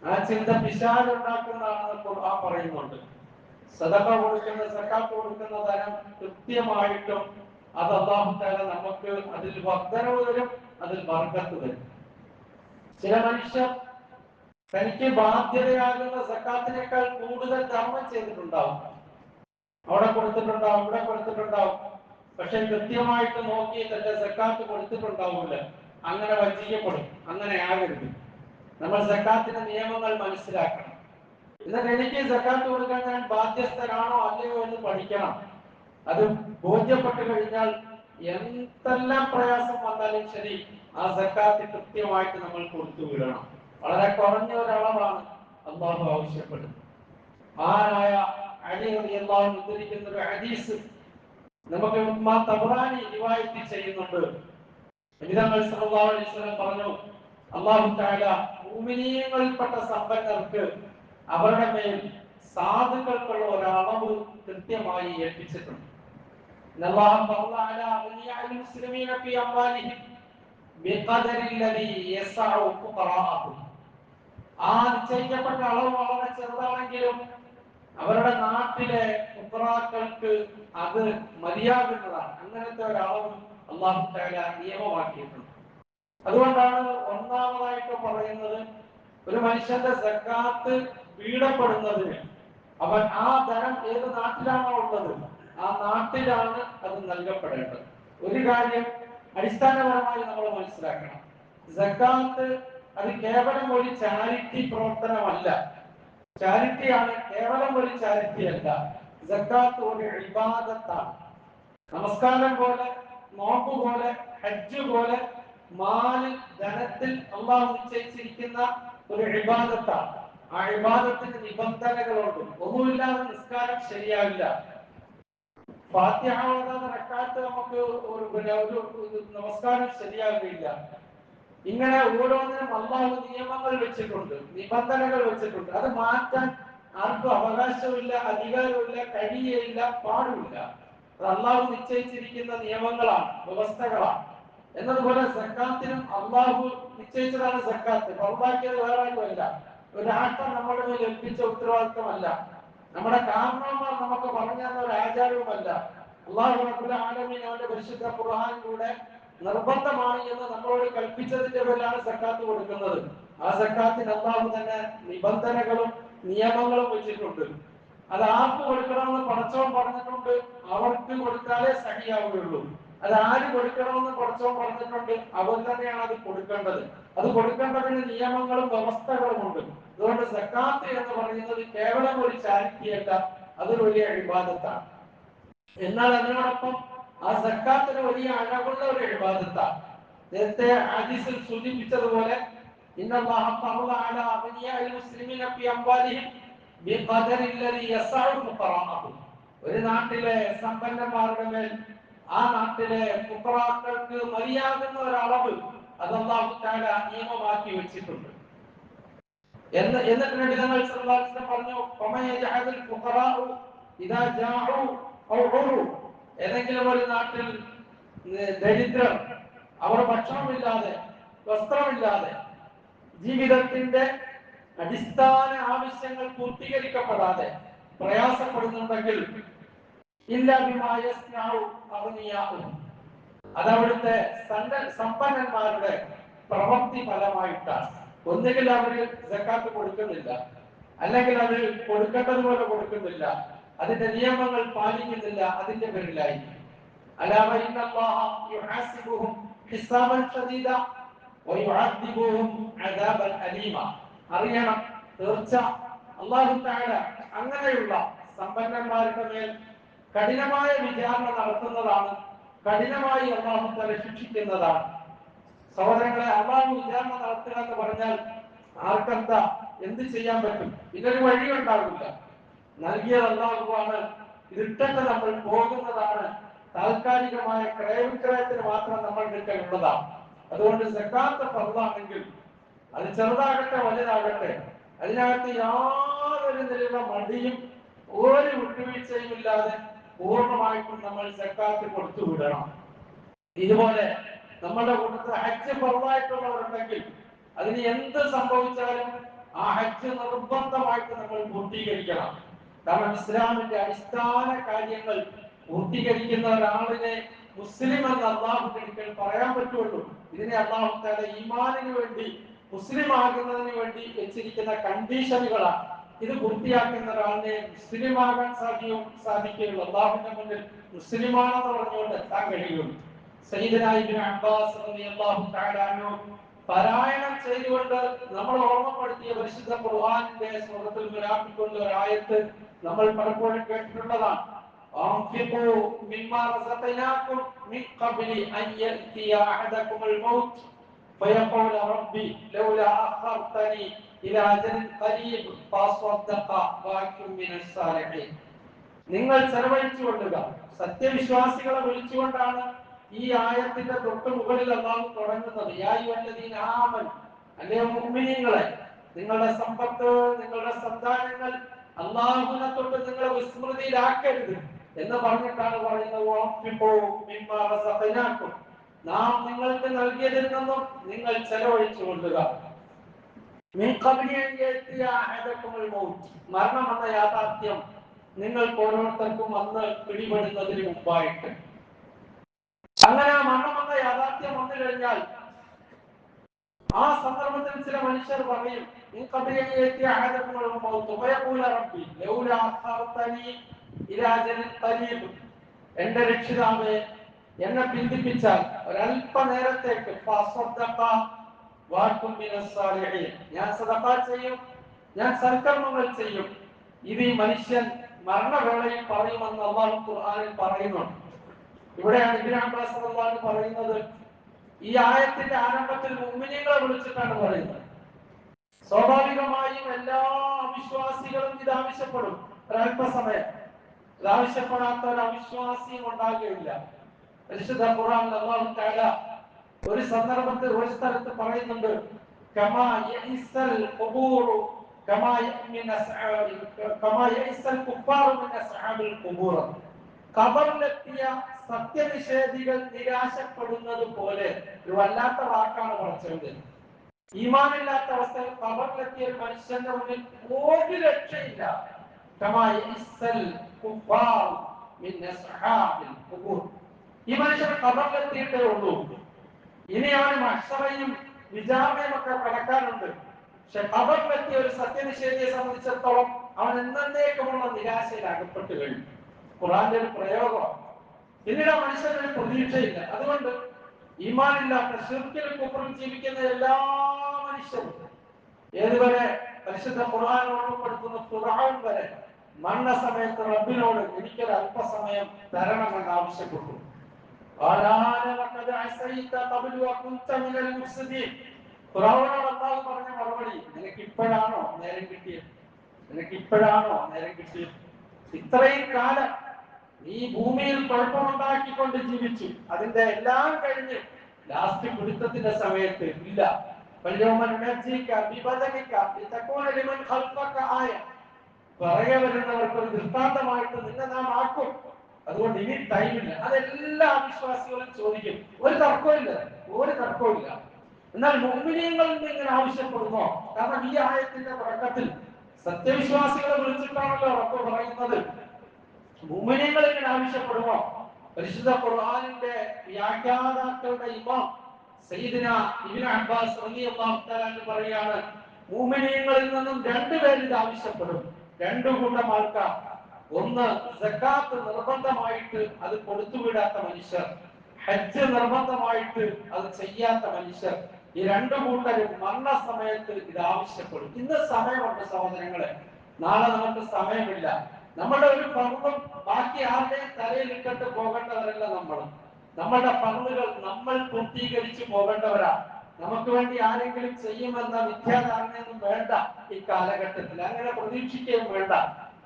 ആ ചിന്ത പിശാച് ഉണ്ടാക്കുന്നതാണെന്ന് ഖുർആൻ പറയുന്നുണ്ട്. സദഖ കൊടുക്കുന്ന, സക്കാത്ത് കൊടുക്കുന്ന ധനം കൃത്യമായിട്ടും അത് അല്ലാഹു തആല നമുക്ക് അതിൽ വർദ്ധനവ് തരും, അതിൽ ബർക്കത്ത് തരും. ചില മനുഷ്യർ തനിക്ക് ബാധ്യതയാകുന്ന സക്കാത്തിനേക്കാൾ കൂടുതൽ ധർമ്മം ചെയ്തിട്ടുണ്ടാവും. അവിടെ കൊടുത്തിട്ടുണ്ടാവും, ഇവിടെ കൊടുത്തിട്ടുണ്ടാവും. പക്ഷെ കൃത്യമായിട്ട് നോക്കി തന്റെ സക്കാത്ത് കൊടുത്തിട്ടുണ്ടാവില്ല. അങ്ങനെ വഞ്ചിക്കപ്പെടും. അങ്ങനെ ആകരുത്. നമ്മൾ സക്കാത്തിന്റെ നിയമങ്ങൾ മനസ്സിലാക്കണം. എന്നിട്ട് എനിക്ക് സക്കാത്ത് കൊടുക്കാൻ ഞാൻ ബാധ്യസ്ഥനാണോ അല്ലയോ എന്ന് പഠിക്കണം. അത് ബോധ്യപ്പെട്ടു കഴിഞ്ഞാൽ എന്തെല്ലാം പ്രയാസം വന്നാലും ശരി ആ സക്കാത്ത് കൃത്യമായിട്ട് നമ്മൾ കൊടുത്തു വിടണം. വളരെ കുറഞ്ഞ ഒരളവാണ് അല്ലാഹു ആവശ്യപ്പെടുന്നത്. മഹാനായ അലി റളിയല്ലാഹു അൻഹു ഉദ്ധരിക്കുന്ന ഒരു ഹദീസ് നമുക്ക് ഇമാം തബറാനി റിവായത്ത് ചെയ്യുന്നുണ്ട്. നബി സല്ലല്ലാഹു അലൈഹി വസല്ലം പറഞ്ഞു, അല്ലാഹു തആല മുഅ്മിനീങ്ങളിൽപ്പെട്ട സമ്പന്നർക്ക് അവരുടെ മേൽ സാധുക്കൾക്കുള്ള ഒരളവ് കൃത്യമായി ഏൽപ്പിച്ചിട്ടുണ്ട്. അല്ലാഹു തആല അഗ്നിയാൽ മുസ്ലിമീന ഫീ അംവാലിഹിം ബിഖദരി അല്ലദീ യസ്ഉ ഫുഖറാഅഹും. ആ നിശ്ചയിക്കപ്പെട്ട അളവ് വളരെ ചെറുതാണെങ്കിലും അവരുടെ നാട്ടിലെ ഫുഖറാക്കൾക്ക് അത് മതിയാകുന്നതാണ്. അങ്ങനത്തെ ഒരളവ് അല്ലാഹു തആല നിയമമാക്കിയിട്ടുണ്ട്. അതുകൊണ്ടാണ് ഒന്നാമതായിട്ട് പറയുന്നത്, ഒരു മനുഷ്യന്റെ സക്കാത്ത് വീടപ്പെടുന്നതിന് അവൻ ആ ധനം ഏത് നാട്ടിലാണോ ഉള്ളത് ആ നാട്ടിലാണ് അത് നൽകപ്പെടേണ്ടത്. ഒരു കാര്യം അടിസ്ഥാനപരമായി നമ്മൾ മനസ്സിലാക്കണം. സക്കാത്ത് അത് കേവലം ഒരു ചാരിറ്റി പ്രവർത്തനമല്ല. ചാരിറ്റിയാണ്, കേവലം ഒരു ചാരിറ്റി അല്ല. സക്കാത്ത് ഒരു ഇബാദത്താണ്. നമസ്കാരം പോലെ, നോമ്പ് പോലെ, ഹജ്ജ് പോലെ മാലിൽ ധനത്തിൽ അല്ലാഹു നിശ്ചയിച്ചിരിക്കുന്ന ഒരു ഇബാദത്താണ്. ആ ഇബാദത്തിന് നിബന്ധനകളുണ്ട്. ഒന്നുമില്ലാതെ നിസ്കാരം ശരിയാവില്ല. ഫാത്തിഹ ഓതാതെ റക്അത്ത് നമുക്ക് ഒരു നമസ്കാരം ശരിയാവുകയില്ല. ഇങ്ങനെ ഓരോന്നിനും അല്ലാഹു നിയമങ്ങൾ വെച്ചിട്ടുണ്ട്, നിബന്ധനകൾ വെച്ചിട്ടുണ്ട്. അത് മാറ്റാൻ ആർക്കും അവകാശമില്ല, അധികാരമില്ല, കഴിയയില്ല, പാടില്ല. അത് അല്ലാഹു നിശ്ചയിച്ചിരിക്കുന്ന നിയമങ്ങളാണ്, വ്യവസ്ഥകളാണ്. എന്നതുപോലെ സക്കാത്തിനും അല്ലാഹു നിശ്ചയിച്ചതാണ് സക്കാത്ത്. ഫർദാക്കിയത് വേറെ ആരുമല്ല. ഒരാട്ടം നമ്മുടെ മേൽ ഏൽപ്പിച്ച ഉത്തരവാദിത്തമല്ല. നമ്മുടെ കാരണവന്മാർ നമുക്ക് പറഞ്ഞു തന്ന ഒരു ആചാരവുമല്ല. അല്ലാഹു റബ്ബുൽ ആലമീൻ അവന്റെ പരിശുദ്ധ ഖുർആനിലൂടെ നിർബന്ധമാണ് എന്ന് നമ്മളോട് കൽപ്പിച്ചതിന്റെ പേരിലാണ് സക്കാത്ത് കൊടുക്കുന്നത്. ആ സക്കാത്തിന് അല്ലാഹു തന്നെ നിബന്ധനകളും നിയമങ്ങളും വെച്ചിട്ടുണ്ട്. അത് ആർക്ക് കൊടുക്കണമെന്ന് പടച്ചവൻ പറഞ്ഞിട്ടുണ്ട്. അവർക്ക് കൊടുത്താലേ സഹിയാവുകയുള്ളൂ. അത് ആര് കൊടുക്കണമെന്ന് പടച്ചവൻ പറഞ്ഞിട്ടുണ്ട്. അവർ തന്നെയാണ് അത് കൊടുക്കേണ്ടത്. അത് കൊടുക്കേണ്ടതിന് നിയമങ്ങളും വ്യവസ്ഥകളും ഉണ്ട്. അതുകൊണ്ട് സക്കാത്ത് എന്ന് പറയുന്നത് കേവലം ഒരു ചാരിറ്റിയല്ല, അതൊരു വലിയ ഇബാദത്താണ്. എന്നാൽ അതിനോടൊപ്പം ആ സക്കാത്തിന് വലിയ അഴകുള്ള ഒരു ഇബാദത്താണ്. നേരത്തെ ഹദീസിൽ സൂചിപ്പിച്ചതുപോലെ ഇന്നല്ലാഹ ഫറള അലാ അഗ്നിയാഇൽ മുസ്ലിമീന ഫീ അംവാലിഹിം ബിഖദരി അല്ലദീ യസ്ഉ ഫുഖറാഅഹും. ഒരു നാട്ടിലെ സമ്പന്നന്മാരുടെ മേൽ ആ നാട്ടിലെ ഫുഖറാക്കൾക്ക് മതിയാകുന്ന ഒരളവ് അത് അല്ലാഹു തആല നിയമമാക്കി വെച്ചിട്ടുണ്ട്. എന്നിട്ട് നബി സല്ലല്ലാഹു അലൈഹി വസല്ലം പറഞ്ഞു, ഫമയജഅലുൽ ഫുഖറാഉ ഇദാ ജാഉ ഔ ഉറു. ഏതെങ്കിലും ഒരു നാട്ടിൽ ദരിദ്രർ, അവർ ഭക്ഷണമില്ലാതെ, വസ്ത്രമില്ലാതെ, ജീവിതത്തിന്റെ അടിസ്ഥാന ആവശ്യങ്ങൾ പൂർത്തീകരിക്കപ്പെടാതെ പ്രയാസപ്പെടുന്നുണ്ടെങ്കിൽ അത് അവിടുത്തെ സമ്പന്നന്മാരുടെ പ്രവൃത്തി ഫലമായിട്ടാണ്. ഒന്നുകിൽ അവര് സക്കാത്ത് കൊടുക്കുന്നില്ല, അല്ലെങ്കിൽ അത് കൊടുക്കേണ്ടതുപോലെ കൊടുക്കുന്നില്ല, അതിന്റെ നിയമങ്ങൾ പാലിക്കുന്നില്ല, അതിന്റെ പേരിലായി. അലാമ ഇന്നല്ലാഹ യുഹാസിബുഹും ഹിസാബൻ ശദീദ വയുഅദ്ദിബുഹും അദാബൻ അലീമ. അറിയണം, തീർച്ച അല്ലാഹു തആല അങ്ങനെയുള്ള സമ്പന്നന്മാരുടെ മേൽ കഠിനമായ വിചാരണ നടത്തുന്നതാണ്, കഠിനമായി അല്ലാഹു തആല ശിക്ഷിക്കുന്നതാണ്. സഹോദരങ്ങളെ, അല്ലാഹു വിചാരണ നടത്തുക എന്ന് പറഞ്ഞാൽ ആർക്കെന്താ, എന്ത് ചെയ്യാൻ പറ്റും? ഇതൊരു വഴി ഉണ്ടാവില്ല. നൽകിയത് അല്ലാഹുവാണ്. ഇതിട്ടിട്ട് നമ്മൾ പോകുന്നതാണ്. താൽക്കാലികമായ ക്രയവിക്രയത്തിന് മാത്രം നമ്മളുടെ അടുക്കൽ ഉള്ളതാണ്. അതുകൊണ്ട് സക്കാത്ത് ഫർളാണെങ്കിൽ അത് ചെറുതാകട്ടെ വലുതാകട്ടെ അതിനകത്ത് യാതൊരു നിലയിലുള്ള മടിയും ഒരു വിട്ടുവീഴ്ചയും ഇല്ലാതെ പൂർണ്ണമായിട്ടും നമ്മൾ സക്കാത്ത് കൊടുത്തു വിടണം. ഇതുപോലെ നമ്മുടെ കൂട്ടത്തിൽ ഹജ്ജ് ഫർളായിട്ടുള്ളവരുണ്ടെങ്കിൽ അതിന് എന്ത് സംഭവിച്ചാലും ആ ഹജ്ജ് നിർബന്ധമായിട്ട് നമ്മൾ പൂർത്തീകരിക്കണം. കാരണം ഇസ്ലാമിന്റെ അടിസ്ഥാന കാര്യങ്ങൾ പൂർത്തീകരിക്കുന്ന ഒരാളിനെ മുസ്ലിം എന്ന് അല്ലാഹുവിന്റെ അടുക്കൽ പറയാൻ പറ്റുള്ളൂ. ഇതിനെ അല്ലാഹു തആല ഈമാനിന് വേണ്ടി മുസ്ലിം ആകുന്നതിന് വേണ്ടി വെച്ചിരിക്കുന്ന കണ്ടീഷനുകളാണ്. ഇത് പൂർത്തിയാക്കുന്ന ഒരാളിനെ മുസ്ലിം ആകാൻ സാധിക്കുകയുള്ളൂ. അള്ളാഹുവിന്റെ മുന്നിൽ മുസ്ലിമാണെന്ന് പറഞ്ഞുകൊണ്ട് എത്താൻ കഴിയുള്ളൂ. സയ്യിദുനാ ഇബ്നു അബ്ബാസ് റളിയല്ലാഹു തആല അൻഹു പാരായണം ചെയ്തുകൊണ്ട് നമ്മൾ ഓർമ്മപ്പെടുത്തിയ പരിശുദ്ധ ഖുർആനിന്റെ സൂറത്തുൽ മുനാഫിഖൂനിലെ ഒരു ആയത്ത് നമ്മൾ പലപ്പോഴും കേട്ടിട്ടുള്ളതാണ്. അൻഫിഖൂ മിമ്മാ റസഖനാകും മിൻ ഖബ്ലി അൻ യഅതിയ അഹദകുമുൽ മൗത്ത് ഫയഖൂല റബ്ബി ലൗലാ അഖർതനി ഇലാ അജലിൻ ഖരീബ് ഫഅസ്വദ്ദഖ വഅകും മിനസ് സാലിഹീൻ. നിങ്ങൾ ചെലവഴിച്ചു കൊള്ളുക. സത്യവിശ്വാസികളെ വിളിച്ചുകൊണ്ടാണ് ഈ ആയത്തിന്റെ തൊട്ട് മുകളിൽ അല്ലാഹു തുടങ്ങുന്നത്. യാ അയ്യുഹല്ലദീന ആമനു, അല്ലയോ മുഅ്മിനീങ്ങളെ, നിങ്ങളുടെ സമ്പത്ത്, നിങ്ങളുടെ സന്താനങ്ങൾ അല്ലാഹുവിനെ തൊട്ട് നിങ്ങൾ വിസ്മൃതിയിലാക്കരുത് എന്ന് പറഞ്ഞിട്ടാണ് പറയുന്നത്. വഅൻഫിഖൂ മിമ്മാ റസഖനാകും, നാം നിങ്ങൾക്ക് നൽകിയതിൽ നിന്നും നിങ്ങൾ ചെലവഴിച്ചു കൊള്ളുക. മിൻ ഖബ്ലി അൻ യഅതിയ അഹദകുമുൽ മൗത്ത്, മരണം എന്ന യാഥാർത്ഥ്യം നിങ്ങൾക്ക് ഓരോരുത്തർക്കും അന്ന് പിടിപെടുന്നതിന് മുമ്പായിട്ട്. അങ്ങനെ ആ മരണം എന്ന യാഥാർത്ഥ്യം വന്നു കഴിഞ്ഞാൽ ആ സന്ദർഭത്തിൽ ചില മനുഷ്യർ പറയും, എന്റെ രക്ഷിതാവേ, എന്നെ പിന്തിപ്പിച്ചാൽ ഒരല്പനേരത്തേക്ക് ഞാൻ സദഖ ചെയ്യും, ഞാൻ സൽക്കർമ്മങ്ങൾ ചെയ്യും. ഇത് ഈ മനുഷ്യൻ മരണവേളയിൽ പറയുമെന്ന് അല്ലാഹു ഖുർആനിൽ പറയുന്നുണ്ട്. ഇവിടെയാണ് ഇബ്നു അബ്ബാസ് റളിയല്ലാഹു പറയുന്നത്, ഈ ആയത്തിന്റെ ആരംഭത്തിൽ മുഅ്മിനീങ്ങളെ വിളിച്ചിട്ടാണ് പറയുന്നത്. സ്വാഭാവികമായും എല്ലാ അവിശ്വാസികളും ഇത് ആവശ്യപ്പെടും. ഒരല്പസമയം ഇത് ആവശ്യപ്പെടാത്ത ഒരു അവിശ്വാസിയും ഉണ്ടാകുകയില്ല. പരിശുദ്ധ ഖുർആനിൽ അല്ലാഹു തആല ഒരു സന്ദർഭത്തിൽ ഒരു സ്ഥലത്ത് പറയുന്നുണ്ട്, കമാ യഇസൽ ഖുബൂറു കമാ യഇസൽ കുഫാറു മിൻ അസ്ഹാബിൽ ഖുബൂർ. ഖബറിലെത്തിയ സത്യനിഷേധികൾ നിരാശപ്പെടുന്നത് പോലെ. ഒരു വല്ലാത്ത വാക്കാണ് പറഞ്ഞത്. ഈമാനില്ലാത്ത അവസ്ഥയിൽ ഖബറിലെത്തിയ ഒരു മനുഷ്യന്റെ മുന്നിൽ ഒരു രക്ഷയില്ല. ഈ മനുഷ്യൻ ഖബറിലെത്തിയിട്ടേ ഉള്ളൂ. ഇനി അവന് മഹ്ശറയും വിചാരണയും ഒക്കെ കടക്കാനുണ്ട്. പക്ഷെ ഖബറിലെത്തിയ ഒരു സത്യനിഷേധിയെ സംബന്ധിച്ചിടത്തോളം അവൻ എന്നേക്കുമുള്ള നിരാശയിൽ അകപ്പെട്ടു കഴിഞ്ഞു. ഖുർആന്റെ ഒരു പ്രയോഗമാണ്. പിന്നീട് ആ മനുഷ്യനൊരു പ്രതീക്ഷയില്ല. അതുകൊണ്ട് ഈമാനില്ലാത്ത ശിർക്കിലും കുഫറിലും ജീവിക്കുന്ന എല്ലാ മനുഷ്യരും, ഏതുവരെ പരിശുദ്ധ ഖുർആൻ ഓർമ്മപ്പെടുത്തുന്ന ഖുർആൻ വരെ മരണസമയത്ത് റബ്ബിനോട് എനിക്കൊരു അല്പസമയം തരണമെന്ന് ആവശ്യപ്പെട്ടു. ഖുർആനോട് അല്ലാഹു പറഞ്ഞ മറുപടി, നിനക്ക് ഇപ്പോഴാണോ നേരം കിട്ടിയത്? നിനക്ക് ഇപ്പോഴാണോ നേരം കിട്ടിയത്? ഇത്രയും കാലം ഈ ഭൂമിയിൽ കുഴപ്പമുണ്ടാക്കിക്കൊണ്ട് ജീവിച്ചു. അതിന്റെ എല്ലാം കഴിഞ്ഞ് ലാസ്റ്റ് പിടുത്തത്തിന്റെ സമയത്ത് ഇല്ല. പിറകെ വരുന്നവർക്ക് ഒരു ദൃഷ്ടാന്തമായിട്ട് നിന്നെ നാം ആക്കും. അതുകൊണ്ട് ഇനി ടൈമില്ല. അതെല്ലാ വിശ്വാസികളും ചോദിക്കും. ഒരു തർക്കമില്ല, ഒരു തർക്കമില്ല. എന്നാൽ മുഅ്മിനീങ്ങളിൽ നിന്ന് ഇങ്ങനെ ആവശ്യപ്പെടുമോ? കാരണം ഈ ആയത്തിന്റെ തുടക്കത്തിൽ സത്യവിശ്വാസികളെ വിളിച്ചിട്ടാണല്ലോ റബ്ബ് പറയുന്നത്. മുഅ്മിനീങ്ങൾ ഇങ്ങനെ ആവശ്യപ്പെടുമോ? പരിശുദ്ധ ഖുർആനിന്റെ വ്യാഖ്യാതാക്കളുടെ ഇമാം സയ്യിദുന ഇബ്നു അബ്ബാസ് റളിയല്ലാഹു തആല അൻഹു പറയാണ്, മുഅ്മിനീങ്ങളിൽ നിന്നും രണ്ടുപേർ ഇത് ആവശ്യപ്പെടും. രണ്ടു കൂട്ടം ആൾക്കാർ. ഒന്ന്, സകാത്ത് നിർബന്ധമായിട്ട് അത് കൊടുത്തുവിടാത്ത മനുഷ്യർ, ഹജ്ജ് നിർബന്ധമായിട്ട് അത് ചെയ്യാത്ത മനുഷ്യർ. ഈ രണ്ടു കൂട്ടരും മരണസമയത്ത് ഇത് ആവശ്യപ്പെടും. ഇന്ന് സമയമുണ്ട് സഹോദരങ്ങളെ, നാളെ നമുക്ക് സമയമില്ല. നമ്മുടെ ഒരു ഫർളും ബാക്കി ആരുടെയും തലയിലിട്ടിട്ട് പോകേണ്ടവരല്ല നമ്മൾ. നമ്മുടെ ഫർളുകൾ നമ്മൾ പൂർത്തീകരിച്ചു പോകേണ്ടവരാ. നമുക്ക് വേണ്ടി ആരെങ്കിലും ചെയ്യുമെന്ന മിഥ്യാധാരണയൊന്നും വേണ്ട ഈ കാലഘട്ടത്തിൽ. അങ്ങനെ പ്രതീക്ഷിക്കുകയും വേണ്ട.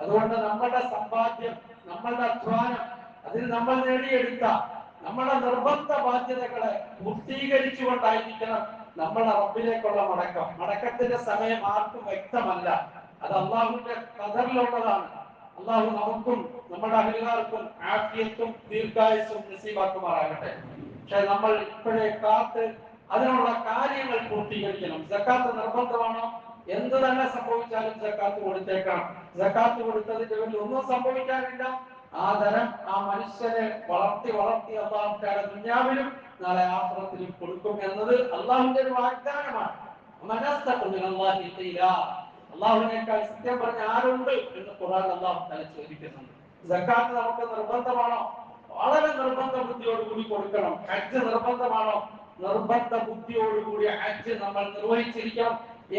അതുകൊണ്ട് നമ്മുടെ സമ്പാദ്യം, നമ്മളുടെ അധ്വാനം, അതിൽ നമ്മൾ നേടിയെടുത്ത നമ്മുടെ നിർബന്ധ ബാധ്യതകളെ പൂർത്തീകരിച്ചുകൊണ്ടായിരിക്കണം നമ്മുടെ റബ്ബിലേക്കുള്ള മടക്കം. മടക്കത്തിന്റെ സമയം ആർക്കും വ്യക്തമല്ല. അത് അള്ളാഹുവിന്റെ ഖദറിലുള്ളതാണ്. അള്ളാഹു നമുക്കും നമ്മുടെ അഹലുകാർക്കും ആഫിയത്തും ദീർഘായുസ്സും നസീബാക്കുമാറാകട്ടെ. പക്ഷെ നമ്മൾ ഇപ്പോഴേ കാത്ത് അതിനുള്ള കാര്യങ്ങൾ പൂർത്തീകരിക്കണം. സക്കാത്ത് നിർബന്ധമാണോ? എന്ത് തന്നെ സംഭവിച്ചാലും സക്കാത്ത് കൊടുത്തേക്കണം. സക്കാത്ത് കൊടുത്തതിന്റെ പേരിൽ ഒന്നും സംഭവിക്കാനില്ല. ആ ധനം ആ മനുഷ്യനെ വളർത്തി വളർത്തി അല്ലാഹു തആല ദുനിയാവിലും നാളെ ആഖിറത്തിലും കൊടുക്കും എന്നത് അള്ളാഹുവിന്റെ ഒരു വാഗ്ദാനമാണ്. അള്ളാഹുവിനേക്കാൾ സത്യം പറഞ്ഞ ആരുണ്ട് എന്ന് ഖുർആൻ അള്ളാഹു തആല ചോദിക്കുന്നുണ്ട്. സക്കാത്ത് നമുക്ക് നിർബന്ധമാണോ? വളരെ നിർബന്ധ ബുദ്ധിയോടുകൂടി കൊടുക്കണം. ഹജ്ജ് നിർബന്ധമാണോ? നിർബന്ധ ബുദ്ധിയോടുകൂടി ഹജ്ജ് നമ്മൾ നിർവഹിച്ചിരിക്കണം.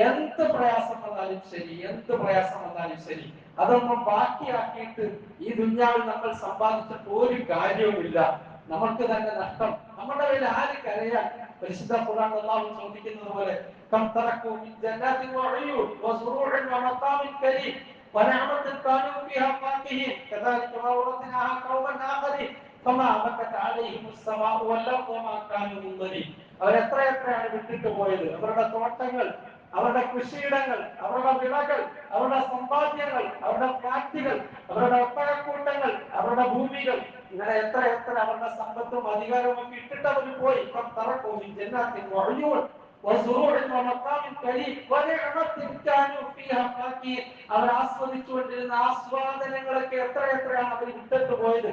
എന്ത് പ്രയാസം വന്നാലും ശരി, എന്ത് പ്രയാസം വന്നാലും ശരി, അതൊന്നും ബാക്കിയാക്കിയിട്ട് ഈ ദുനിയാവിൽ നമ്മൾ സമ്പാദിച്ചിട്ട് ഒരു കാര്യവുമില്ല. നമുക്ക് തന്നെ നഷ്ടം. നമ്മുടെ പേരിൽ ആര് കരയാൻ? പരിശുദ്ധ ഖുർആൻ അല്ലാഹു ചോദിക്കുന്നത് പോലെ കം തറക്കു മിൻ ജന്നാത്തിൻ വഉയൂൻ വസുറൂഇൻ വമഖാമിൻ കരീം വനഅമത്തിൻ കാനൂ ഫീഹാ ഫാകിഹീൻ കദാലിക വഅവറത്നാഹാ ഖൗമൻ ആഖരീൻ ഫമാ ബകത് അലൈഹിമുസ് സമാഉ വൽ അർദു വമാ കാനൂ മുൻദരീൻ. അവർ എത്രയെത്രയാണ് വിട്ടിട്ട് പോയത്. അവരുടെ തോട്ടങ്ങൾ, അവരുടെ കൃഷിയിടങ്ങൾ, അവരുടെ വിളകൾ, അവരുടെ സമ്പാദ്യങ്ങൾ, അവരുടെ ഫ്ലാറ്റുകൾ, അവരുടെ ഒട്ടകക്കൂട്ടങ്ങൾ, അവരുടെ ഭൂമികൾ, ഇങ്ങനെ എത്ര എത്ര അവരുടെ സമ്പത്തും അധികാരവും ഒക്കെ ഇട്ടിട്ട് അവർ പോയി. അവർ ആസ്വദിച്ചുകൊണ്ടിരുന്ന ആസ്വാദനങ്ങളൊക്കെ എത്ര എത്രയാണ് അവർ വിട്ടിട്ട് പോയത്.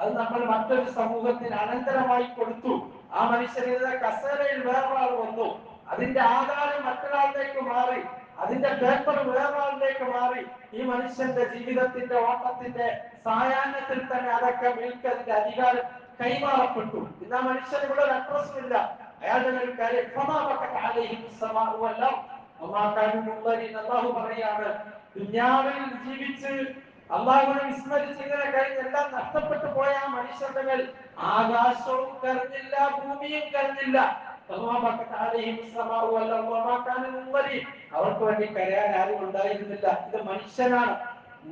അത് നമ്മൾ മറ്റൊരു സമൂഹത്തിന് അനന്തരമായി കൊടുത്തു. ആ മനുഷ്യരുടെ കസേരയിൽ വേറൊരാൾ വന്നു, അതിന്റെ ആധാരം മറ്റൊരാളിലേക്ക് മാറി, അതിന്റെ പേപ്പർ വേറൊരാളിലേക്ക് മാറി. ഈ മനുഷ്യന്റെ ജീവിതത്തിന്റെ ഓട്ടത്തിന്റെ സായാഹ്നത്തിൽ തന്നെ അതൊക്കെ വിൽക്കതിന്റെ അധികാരം കൈമാറപ്പെട്ടു. ഇന്ന് ആ മനുഷ്യൻ ഇവിടെ ഒരു അഡ്രസ്സും ഇല്ല. അയാളുടെ ഒരു കാര്യം അല്ലാഹു പറയാണ്, ദുനിയാവിൽ ജീവിച്ച് അള്ളാഹുവിനെ വിസ്മരിച്ച് ഇങ്ങനെ കഴിഞ്ഞ് എല്ലാം നഷ്ടപ്പെട്ടു പോയ ആ മനുഷ്യരുടെ മേൽ ആകാശവും കരഞ്ഞില്ല, ഭൂമിയും കരഞ്ഞില്ല. അവർക്ക് വേണ്ടി കരയാൻ ആരും ഉണ്ടായിരുന്നില്ല. ഇത് മനുഷ്യനാണ്,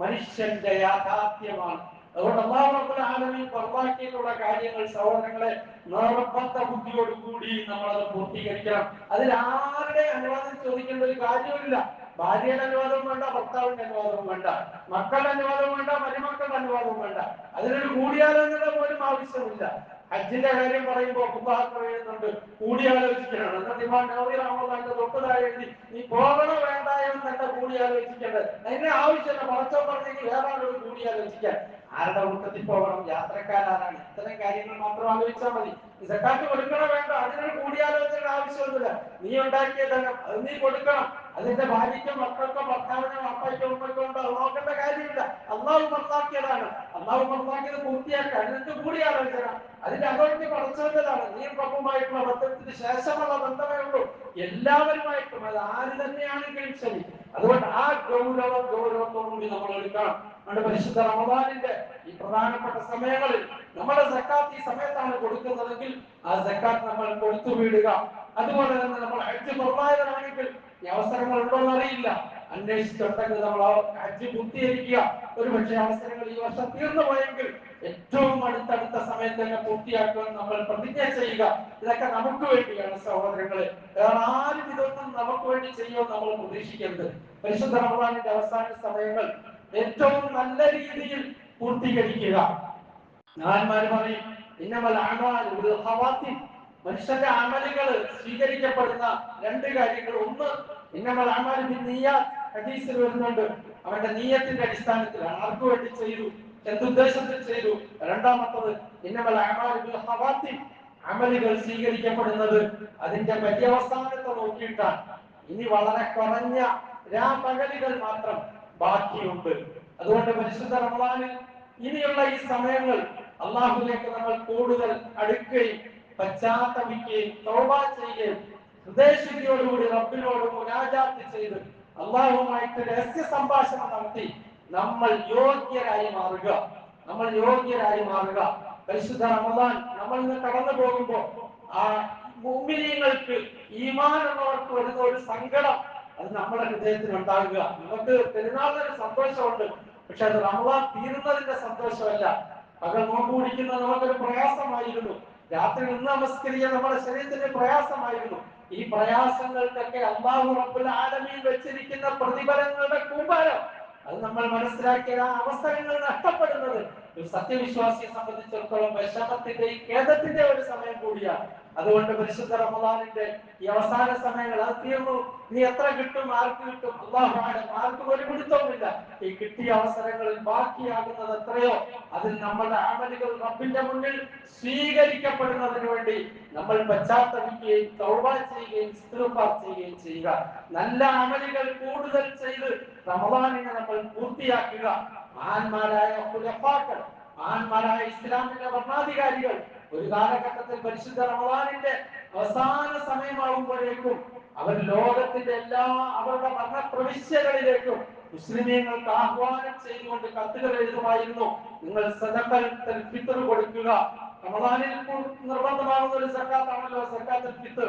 മനുഷ്യന്റെ യാഥാർത്ഥ്യമാണ്. അതുകൊണ്ട് അല്ലാഹു റബ്ബുൽ ആലമീൻ ഫർളാക്കിയിട്ടുള്ള കാര്യങ്ങൾ സഹോദരങ്ങളെ നിർബന്ധ ബുദ്ധിയോടുകൂടി നമ്മളത് പൂർത്തീകരിക്കണം. അതിൽ ആരുടെ അനുവാദം ചോദിക്കേണ്ട ഒരു കാര്യമില്ല. ഭാര്യയുടെ അനുവാദവും വേണ്ട, ഭർത്താവിന്റെ അനുവാദവും വേണ്ട, മക്കളുടെ അനുവാദവും വേണ്ട, മരുമക്കളുടെ അനുവാദവും വേണ്ട. അതിനൊരു കൂടിയാലോചന പോലും ആവശ്യമില്ല. ഹജ്ജിന്റെ കാര്യം പറയുമ്പോൾ പറയുന്നുണ്ട്, കൂടിയാലോചിക്കണം. എന്നിട്ട് ഇമാം നവവി റഹ്മത്തുള്ളാഹിന്റെ തൊട്ടതായി എഴുതി, നീ പോകണോ വേണ്ട എന്ന് തന്നെ കൂടിയാലോചിക്കേണ്ടത്. അതിന്റെ ആവശ്യമില്ല. പടച്ചോൻ പറഞ്ഞെങ്കിൽ വേറെ ആളോട് കൂടിയാലോചിക്കാൻ. ആരുടെ കൂട്ടത്തിൽ പോകണം, യാത്രക്കാരാണ്, ഇത്തരം കാര്യങ്ങൾ മാത്രം ആലോചിച്ചാൽ മതി. സക്കാത്ത് കൊടുക്കണോ വേണ്ട, അതിനൊരു കൂടിയാലോചനയുടെ ആവശ്യമൊന്നുമില്ല. നീ ഉണ്ടാക്കിയ ധനം അത് നീ കൊടുക്കണം. അതിന്റെ ഭാര്യയ്ക്കോ മക്കൾക്കോ ഭർത്താവിനോ അപ്പയ്ക്കോ ഉമ്മയ്ക്കോ ഉണ്ടോ നോക്കേണ്ട കാര്യമില്ല. അള്ളാഹു മറന്നാക്കിയതാണ്. അള്ളാഹു മറന്നാക്കിയത് പൂർത്തിയാക്കുക. അതിനകത്ത് കൂടിയാലോചന, അതിന്റെ അതോറിറ്റി പടച്ചവന്റേതാണ്. നീ പ്രഭുവുമായിട്ടുള്ള ബന്ധത്തിന് ശേഷമുള്ള ബന്ധമേ ഉള്ളൂ. എല്ലാവരുമായിട്ടും അത് ആര് തന്നെയാണെങ്കിലും ശരി. അതുകൊണ്ട് ആ ഗൗരവത്തോടുകൂടി നമ്മൾ എടുക്കണം. നമ്മുടെ പരിശുദ്ധ റമദാനിന്റെ ഈ പ്രധാനപ്പെട്ട സമയങ്ങളിൽ നമ്മുടെ സക്കാത്ത് ഈ സമയത്താണ് കൊടുക്കുന്നതെങ്കിൽ ആ സക്കാത്ത് നമ്മൾ കൊടുത്തു വീടുക. അതുപോലെ തന്നെ നമ്മൾ ഹജ്ജ് നിർവാഹകരാണെങ്കിൽ ഈ അവസരങ്ങൾ ഉണ്ടോ എന്ന് അറിയില്ല, അന്വേഷിച്ചുണ്ടെങ്കിൽ നമ്മൾ ഹജ്ജ് പൂർത്തീകരിക്കുക. ഒരുപക്ഷെ അവസരങ്ങൾ ഈ വർഷം തീർന്നു പോയെങ്കിൽ ഏറ്റവും അടുത്തടുത്ത സമയത്ത് തന്നെ പൂർത്തിയാക്കുവാൻ നമ്മൾ പ്രതിജ്ഞ ചെയ്യുക. ഇതൊക്കെ നമുക്ക് വേണ്ടിയാണ് സഹോദരങ്ങളെ. വേറെ ആരും ഇതൊന്നും നമുക്ക് വേണ്ടി ചെയ്യുമെന്ന് നമ്മൾ പ്രതീക്ഷിക്കരുത്. പരിശുദ്ധ റമദാനിന്റെ അവസാന സമയങ്ങൾ ഏറ്റവും നല്ല രീതിയിൽ പൂർത്തീകരിക്കുക. മഹാന്മാര് പറയും, മനുഷ്യന്റെ അമലുകൾ സ്വീകരിക്കപ്പെടുന്ന രണ്ട് കാര്യങ്ങൾ. ഒന്ന്, ഹദീസിൽ വരുന്നുണ്ട്, അവന്റെ നീയത്തിന്റെ അടിസ്ഥാനത്തിലാണ്, ആർക്കു വേണ്ടി ചെയ്തു, എന്തുദ്ദേശത്തിൽ ചെയ്തു. രണ്ടാമത്തത്, അമലുകൾ സ്വീകരിക്കപ്പെടുന്നത് അതിന്റെ പര്യവസാനത്തെ നോക്കിയിട്ടാണ്. ഇനി വളരെ കുറഞ്ഞ രാപകലുകൾ മാത്രം ബാക്കിയുണ്ട്. അതുകൊണ്ട് പരിശുദ്ധ റമദാനിൽ ഇനിയുള്ള ഈ സമയങ്ങൾ അള്ളാഹുവിലേക്ക് നമ്മൾ കൂടുതൽ അടുക്കുകയും പശ്ചാത്തപിക്കുകയും തൗബ ചെയ്യുകയും ഹൃദയശുദ്ധിയോടുകൂടി റബ്ബിനോട് മുനാജാത്ത് ചെയ്ത് അള്ളാഹുമായിട്ട് രഹസ്യ സംഭാഷണം നടത്തി നമ്മൾ യോഗ്യരായി മാറുക. പരിശുദ്ധ റമദാൻ നമ്മൾ ഇന്ന് കടന്നു പോകുമ്പോൾ ആ മുഅ്മിനീങ്ങൾക്ക്, ഈമാനുള്ളവർക്ക് വരുന്ന ഒരു സങ്കടം അത് നമ്മുടെ ഹൃദയത്തിൽ ഉണ്ടാകുക. നമുക്ക് പെരുന്നാളിനൊരു സന്തോഷമുണ്ട്, പക്ഷെ അത് റമദാൻ തീരുന്നതിന്റെ സന്തോഷമല്ല. പകൽ നോമ്പ് കുടിക്കുന്നത് നമുക്കൊരു പ്രയാസമായിരുന്നു, രാത്രി നിന്ന് നമസ്കരിക്കാൻ നമ്മുടെ ശരീരത്തിന് പ്രയാസമായിരുന്നു. ഈ പ്രയാസങ്ങൾക്കൊക്കെ അല്ലാഹു റബ്ബുൽ ആലമീൻ വെച്ചിരിക്കുന്ന പ്രതിഫലങ്ങളുടെ കൂമ്പാരം അത് നമ്മൾ മനസ്സിലാക്കിയ ആ അവസരങ്ങൾ നഷ്ടപ്പെടുന്നത് ഒരു സത്യവിശ്വാസിയെ സംബന്ധിച്ചിടത്തോളം വിഷമത്തിന്റെയും ഖേദത്തിന്റെ ഒരു സമയം കൂടിയാണ്. അതുകൊണ്ട് പരിശുദ്ധ റമദാനിന്റെ ഈ അവസാന സമയങ്ങൾ അത് തീർന്നു, നീ എത്ര കിട്ടും, ആർക്ക് കിട്ടും, അല്ലാഹുവാണ്, ആർക്കും ഒരു പിടുത്തവുമില്ല. ഈ കിട്ടിയ അവസരങ്ങളിൽ ബാക്കിയാകുന്നത് എത്രയോ അതിൽ നമ്മുടെ അമലുകൾ റബ്ബിന്റെ മുന്നിൽ സ്വീകരിക്കപ്പെടുന്നതിന് വേണ്ടി നമ്മൾ പശ്ചാത്തപിക്കുകയും തൗബ ചെയ്യുകയും ഇസ്തിഗ്ഫാർ ചെയ്യുകയും ചെയ്യുക. നല്ല അമലുകൾ കൂടുതൽ ചെയ്ത് റമദാനിനെ നമ്മൾ പൂർത്തിയാക്കുക. മഹാന്മാരായ ഖുലഫാക്കൾ, മഹാന്മാരായ ഇസ്ലാമിന്റെ ഭരണാധികാരികൾ ഒരു കാലഘട്ടത്തിൽ പരിശുദ്ധ റമദാനിന്റെ അവസാന സമയമാകുമ്പോഴേക്കും അവർ ലോകത്തിന്റെ എല്ലാ അവരുടെ ഭരണ പ്രവിശ്യകളിലേക്കും മുസ്ലിമീങ്ങൾക്ക് ആഹ്വാനം ചെയ്തുകൊണ്ട് കത്തുകൾ എഴുതുമായിരുന്നു. നിങ്ങൾ സദഖത്തുൽ ഫിത്ർ കൊടുക്കുക. റമദാനിൽ നിർബന്ധമാകുന്ന ഒരു സക്കാത്താണല്ലോ സക്കാത്തുൽ ഫിത്ർ.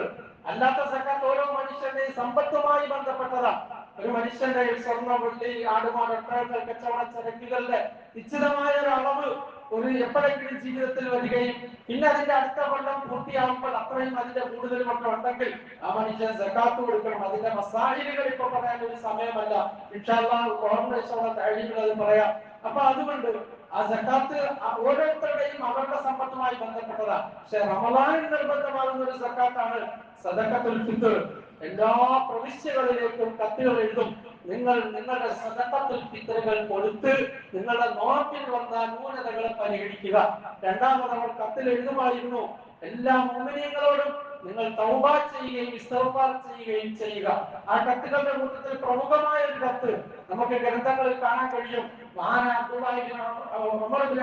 അല്ലാത്ത സക്കാത്ത് ഓരോ മനുഷ്യന്റെയും സമ്പത്തുമായി ബന്ധപ്പെട്ടതാണ്. ഒരു മനുഷ്യന്റെ സ്വർണ്ണ, വെള്ളി, ആടുമാട്, ഒട്ടകങ്ങൾ, കച്ചവട ചരക്കുകളുടെ നിശ്ചിതമായ ഒരു അളവ് ഒരു എപ്പോഴെങ്കിലും ജീവിതത്തിൽ വരികയും പിന്നെ അതിന്റെ അടുത്ത കൊല്ലം പൂർത്തിയാകുമ്പോൾ അത്രയും അതിന്റെ കൂടുതൽ കൊല്ലം ഉണ്ടെങ്കിൽ ആ മനുഷ്യൻ സക്കാത്ത് കൊടുക്കണം. അതിന്റെ മസാഹിലുകൾ ഇപ്പൊ പറയാൻ ഒരു സമയമല്ല. ഇൻഷാ അല്ലാഹ് കോൺഗ്രസ് കഴിയുന്നത് പറയാം. അപ്പൊ അതുകൊണ്ട് ആ സക്കാത്ത് ഓരോരുത്തരുടെയും അവരുടെ സമ്പത്തുമായി ബന്ധപ്പെട്ടതാണ്. പക്ഷെ റമദാനിൽ നിർബന്ധമാകുന്ന ഒരു സക്കാത്താണ് സദഖത്തുൽ ഫിത്ർ. എല്ലാ പ്രവിശ്യകളിലേക്കും കത്തുകൾ എഴുതും. നിങ്ങൾ നിങ്ങളുടെ സദഖത്തുൽ ഫിത്റുകൾ കൊടുത്ത് നിങ്ങളുടെ നോമ്പിൽ വന്ന ന്യൂനതകളെ പരിഹരിക്കുക. രണ്ടാമത് അവർ കത്തിൽ എഴുതുമായിരുന്നു, എല്ലാ മുഅ്മിനീങ്ങളോടും നിങ്ങൾ തൗബ ചെയ്യുകയും ഇസ്തിഗ്ഫാർ ചെയ്യുകയും ചെയ്യുക. ആ കത്തുകളുടെ കൂട്ടത്തിൽ പ്രമുഖമായ ഒരു കത്ത് നമുക്ക് ഗ്രന്ഥങ്ങളിൽ കാണാൻ കഴിയും.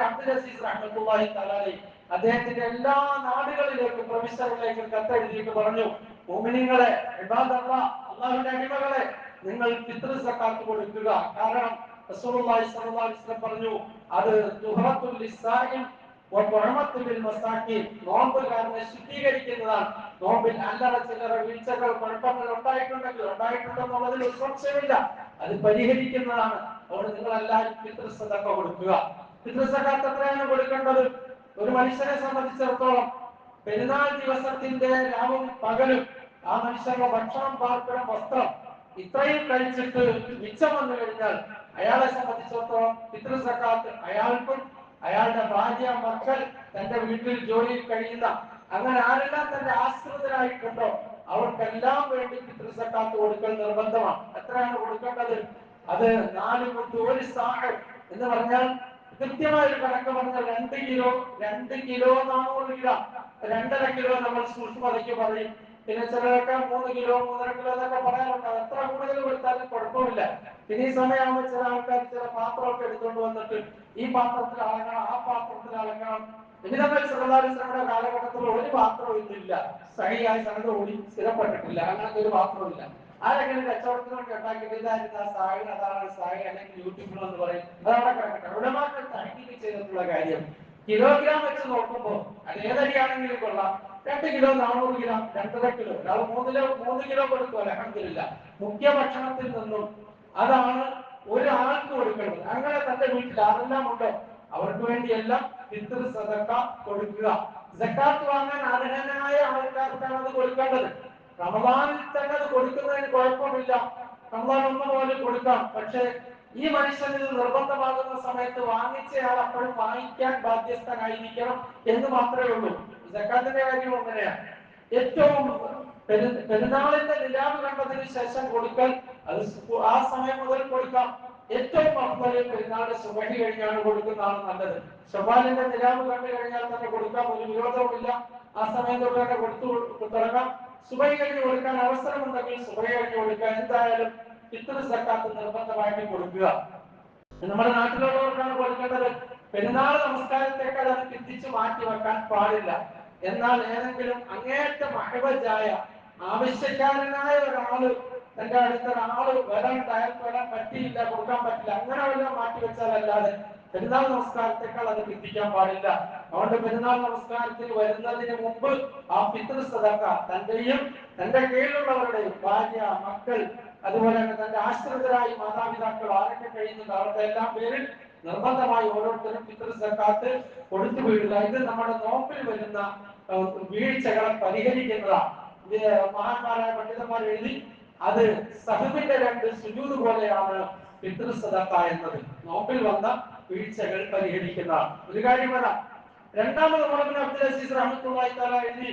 അബ്ദുൽ അസീസ് റഹ്മത്തുള്ളാഹി തആല അലൈഹി അദ്ദേഹത്തിന്റെ എല്ലാ നാടുകളിലേക്കും പ്രവിശ്യകളിലേക്കും കത്തെഴുതിയിട്ട് പറഞ്ഞു, മുഅ്മിനീങ്ങളെ, ഇബാദല്ലാഹ്, അല്ലാഹുവിന്റെ അടിമകളെ, നിങ്ങൾ ഫിത്ർ സക്കാത്ത് കൊടുക്കുക. കാരണം റസൂലുള്ളാഹി സ്വല്ലല്ലാഹു അലൈഹി വസല്ലം പറഞ്ഞു, അത് തുഹറത്തുൽ ലിസ്സായിം വ തുഅമത്തുൽ ലിൽ മസാകീൻ, നോമ്പുകാരനെ ശുദ്ധീകരിക്കുന്നതാണ്. നോമ്പിൽ അല്ലറ ചില്ലറ വീഴ്ചകൾ, കുഴപ്പങ്ങൾ ഉണ്ടായിട്ടുണ്ടെന്നുള്ളതിൽ ഒരു സംശയമില്ല, അത് പരിഹരിക്കുന്നതാണ്. അതുകൊണ്ട് നിങ്ങൾ എല്ലാവരും ഫിത്ർ സദഖ കൊടുക്കുക. ഫിത്ർ സക്കാത്ത് എത്രയാണ് കൊടുക്കേണ്ടത്? ഒരു മനുഷ്യനെ സംബന്ധിച്ചിടത്തോളം പെരുന്നാൾ ദിവസത്തിന്റെ രാവും പകലും ആ മനുഷ്യന്റെ ഭക്ഷണം, പാർപ്പിടം, വസ്ത്രം ഇത്രയും കഴിച്ചിട്ട് മിച്ചം വന്നു കഴിഞ്ഞാൽ അയാളെ സംബന്ധിച്ചിടത്തോളം ഫിത്ർ സക്കാത്ത് അയാൾക്കും അയാളുടെ ഭാര്യ, മക്കൾ, തന്റെ വീട്ടിൽ ജോലിയിൽ കഴിയുന്ന അങ്ങനെ ആരെല്ലാം തന്റെ ആശ്രിതരായിട്ടുണ്ടോ അവർക്കെല്ലാം വേണ്ടി ഫിത്ർ സക്കാത്ത് കൊടുക്കൽ നിർബന്ധമാണ്. എത്രയാണ് കൊടുക്കേണ്ടത്? അത് 4 മുത്ത് 1 സാഅ് എന്ന് പറഞ്ഞാൽ കൃത്യമായ ഒരു കണക്ക് പറഞ്ഞാൽ 2 കിലോ 400 ഗ്രാം, 2.5 കിലോ നമ്മൾ സൂക്ഷ്മതയ്ക്ക് പറയും. പിന്നെ ചിലരൊക്കെ 3 കിലോ 3.5 കിലോ എന്നൊക്കെ പറയാറുണ്ട്. എത്ര കൂടുതൽ കൊടുത്താലും കുഴപ്പമില്ല. പിന്നെ ഈ സമയമാകുമ്പോൾ ചില ആൾക്കാർ ചില പാത്രമൊക്കെ എടുത്തുകൊണ്ട് വന്നിട്ട് ഈ പാത്രത്തിൽ അളക്കണം, ആ പാത്രത്തിൽ അളക്കണം. ഇതിനൊക്കെ ചെറുതാലിന്റെ കാലഘട്ടത്തിൽ ഒരു പാത്രവും ഇന്നില്ല. സഹിയായി സനത് ഓടി സ്ഥിരപ്പെട്ടിട്ടില്ല, അങ്ങനത്തെ ഒരു പാത്രമില്ല. ആരെങ്കിലും കച്ചവടത്തിനോട് ഉണ്ടാക്കിയിട്ട് ഇതായിരുന്നു ആ സാഹചര്യം, അതാണ് സാഹചര്യം, അല്ലെങ്കിൽ യൂട്യൂബിൽ എന്ന് പറയും, അതവിടെ കിടക്കട്ടെ. ഉടമാക്കൾ തഹ്ഖീഖ് ചെയ്തിട്ടുള്ള കാര്യം കിലോഗ്രാം വെച്ച് നോക്കുമ്പോൾ അത് ഏതരിയാണെങ്കിലും കൊള്ളാം. 2 കിലോ 400 ഗ്രാം, 2.5 കിലോ, അത് 3 കിലോ കൊടുക്കും. അൽഹംദുലില്ലാഹ് മുഖ്യ ഭക്ഷണത്തിൽ നിന്നും അതാണ് ഒരാൾക്ക് കൊടുക്കേണ്ടത്. അങ്ങനെ തന്റെ വീട്ടിൽ ആരെല്ലാം ഉണ്ടോ അവർക്ക് വേണ്ടിയെല്ലാം ഫിത്ർ സദഖ കൊടുക്കുക. സക്കാത്ത് വാങ്ങാൻ അർഹനായ ആൾക്കാർക്കാണ് അത് കൊടുക്കേണ്ടത്. റമദാനിൽ തന്നെ അത് കൊടുക്കുന്നതിന് കുഴപ്പമില്ല, റമദാൻ 1 മുതൽ കൊടുക്കാം. പക്ഷെ ഈ മനുഷ്യനിൽ നിർബന്ധമാകുന്ന സമയത്ത് വാങ്ങിച്ചയാൾ അപ്പോഴും വാങ്ങിക്കാൻ ബാധ്യസ്ഥനായിരിക്കണം എന്ന് മാത്രമേ ഉള്ളൂ. സക്കാത്തിന്റെ കാര്യം അങ്ങനെയാണ്. ഏറ്റവും പെരുന്നാളിന്റെ നിലാവ് കണ്ടതിന് ശേഷം കൊടുക്കൽ, അത് ആ സമയം മുതൽ കൊടുക്കാം. ഏറ്റവും അഫ്ളൽ പെരുന്നാളിന്റെ സുബഹി കഴിഞ്ഞാണ് കൊടുക്കുന്നതാണ് നല്ലത്. ശവ്വാലിന്റെ നിലാവ് കണ്ടു കഴിഞ്ഞാൽ തന്നെ കൊടുക്കാം, ഒരു വിരോധവുമില്ല. ആ സമയം തൊട്ട് തന്നെ കൊടുത്തു തുടങ്ങാം. സുബഹി കഴിഞ്ഞ് കൊടുക്കാൻ അവസരമുണ്ടെങ്കിൽ സുബഹി കഴിഞ്ഞ് കൊടുക്കാൻ. എന്തായാലും ഫിത്ർ സക്കാത്ത് നിർബന്ധമായിട്ട് കൊടുക്കുക. നമ്മുടെ നാട്ടിലുള്ളവർക്കാണ് കൊടുക്കേണ്ടത്. പെരുന്നാൾ നമസ്കാരത്തേക്കാൾ അത് തിരിച്ചു മാറ്റി വെക്കാൻ പാടില്ല. എന്നാൽ ഏതെങ്കിലും അങ്ങേറ്റം അഹ്വജായ ആവശ്യക്കാരനായ ഒരാള് തന്റെ അടുത്തൊരാള് വരാൻ പറ്റിയില്ല, കൊടുക്കാൻ പറ്റില്ല, അങ്ങനെ വല്ലതും മാറ്റി വെച്ചാലല്ലാതെ പെരുന്നാൾ നമസ്കാരത്തെക്കാൾ അത് എത്തിക്കാൻ പാടില്ല. അതുകൊണ്ട് പെരുന്നാൾ നമസ്കാരത്തിൽ വരുന്നതിന് മുമ്പ് ആ ഫിത്ർ സദഖ തന്റെയും തന്റെ കീഴിലുള്ളവരുടെയും ഭാര്യ, മക്കൾ, അതുപോലെ തന്നെ തന്റെ ആശ്രിതരായി മാതാപിതാക്കൾ ആരൊക്കെ കഴിയുന്നുണ്ട് അവരുടെ എല്ലാം പേരിൽ നിർബന്ധമായി ഓരോരുത്തരും ഫിത്ർ സക്കാത്ത് കൊടുത്തു വീഴുക. ഇത് നമ്മുടെ നോമ്പിൽ വരുന്ന വീഴ്ചകളെ പരിഹരിക്കുന്നതാണ്. മഹാന്മാരായ പണ്ഡിതന്മാർ എഴുതി, അത് സഹബിന്റെ 2 സുജൂദ് പോലെയാണ് ഫിത്ർ സദഖ എന്നത്. നോമ്പിൽ വന്ന വീഴ്ചകൾ പരിഹരിക്കുന്നതാണ്. ഒരു കാര്യം പറയാം. രണ്ടാമത് അബ്ദുൽ അസീസ് റഹ്മത്തുള്ളാഹി തആല എഴുതി,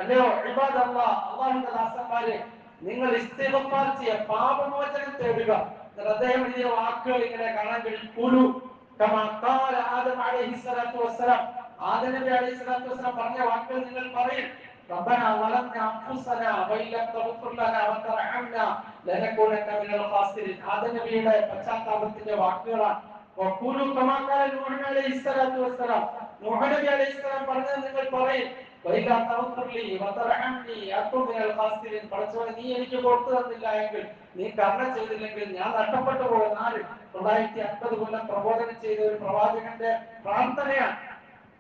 അല്ലയോ ഇബാദല്ലാഹ്, അല്ലാഹുവിന്റെ ദാസന്മാരെ, നിങ്ങൾ ഇസ്തിഗ്ഫാർ ചെയ്യുക, പാപമോചനം തേടുക. അദ്ദേഹം എഴുതിയ വാക്കുകൾ ഇങ്ങനെ കാണാൻ കഴിയും. ഖുലു കമാ ഖാല ആദം അലൈഹിസ്സലാത്തു വസ്സലാം, ആദം നബി അലൈഹിസ്സലാത്തു വസ്സലാം പറഞ്ഞ വാക്കുകൾ നിങ്ങൾ പറയും. റബ്ബനാ വലംനാ അൻഫുസനാ വഇല്ലം തഗ്ഫിർ ലനാ വതർഹംനാ ലനകൂനന്ന മിനൽ ഖാസിരീൻ. ആദം നബിയുടെ പശ്ചാത്താപത്തിന്റെ വാക്കുകളാണ്. വഖൂലു കമാ ഖാല നൂഹ് അലൈഹിസ്സലാത്തു വസ്സലാം, നൂഹ് നബി അലൈഹിസ്സലാം പറഞ്ഞത് നിങ്ങൾ പറയും. വഇല്ലാ തഗ്ഫിർ ലി വതർഹംനി അകുൻ മിനൽ ഖാസിരീൻ. പടച്ചവനെ, നീ എനിക്ക് പുറത്തു തന്നില്ല എങ്കിൽ, നീ കരുണ ചെയ്തില്ലെങ്കിൽ ഞാൻ നഷ്ടപ്പെട്ടു പോകുന്ന 950 കൊല്ലം പ്രബോധനം ചെയ്ത ഒരു പ്രവാചകന്റെ പ്രാർത്ഥനയാണ്.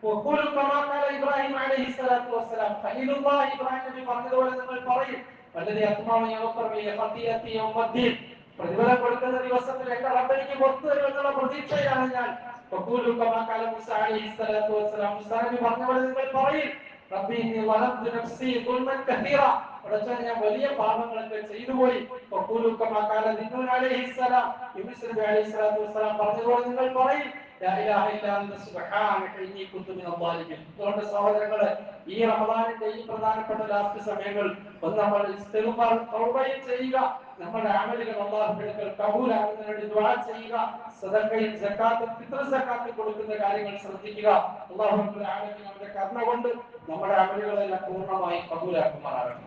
وقولوا كما قال ابراهيم عليه الصلاه والسلام, خليل الله ഇബ്രാഹിം നബി പറഞ്ഞതുപോലെ നിങ്ങൾ പറയും. വല്ലദി അത്മാഉ യഗ്ഫിർ ലി ഖതിയതി യൗമദ്ദീൻ, പ്രതിഫലം കൊടുക്കുന്ന ദിവസത്തിൽ എന്റെ റബ്ബ് എനിക്ക് പുറത്തു തരുമെന്നുള്ള പ്രതീക്ഷയാണ് ഞാൻ. وقولوا كما قال മൂസ അലൈഹി സ്വലാത്തു വസ്സലാം, മൂസ നബി പറഞ്ഞതുപോലെ നിങ്ങൾ പറയും. റബ്ബി ഇന്നി ളലംതു നഫ്സി ദുൽമൻ കസീറ, പടച്ചവനെ, ഞാൻ വലിയ പാപങ്ങളൊക്കെ ചെയ്തു പോയി. وقولوا كما قال നൂഹ് അലൈഹി സലാം, യൂനുസ് നബി അലൈഹി സ്വലാത്തു വസ്സലാം പറഞ്ഞതുപോലെ നിങ്ങൾ പറയും. ലാ ഇലാഹ ഇല്ലാ അൻത സുബ്ഹാനക ഇന്നി കുന്തു മിനൽ ളാലിമീൻ. അതുകൊണ്ട് സഹോദരങ്ങളെ, ഈ റമദാനിന്റെ ഈ പ്രധാനപ്പെട്ട ലാസ്റ്റ് സമയങ്ങൾ ഒന്ന് നമ്മൾ ഇസ്തിഗ്ഫാർ തൗബയും ചെയ്യുക. നമ്മുടെ അമലുകൾ അല്ലാഹുവിന്റെ അടുക്കൽ കബൂലാകുന്നതിന് വേണ്ടി ദുആ ചെയ്യുക. സദഖയും സകാത്തും ഫിത്ർ സകാത്തും കൊടുക്കുന്ന കാര്യങ്ങൾ ശ്രദ്ധിക്കുക. അല്ലാഹു റബ്ബുൽ ആലമീൻ അവന്റെ കരുണ കൊണ്ട് നമ്മുടെ അമലുകളെല്ലാം പൂർണ്ണമായി കബൂലാക്കുമാറാകട്ടെ.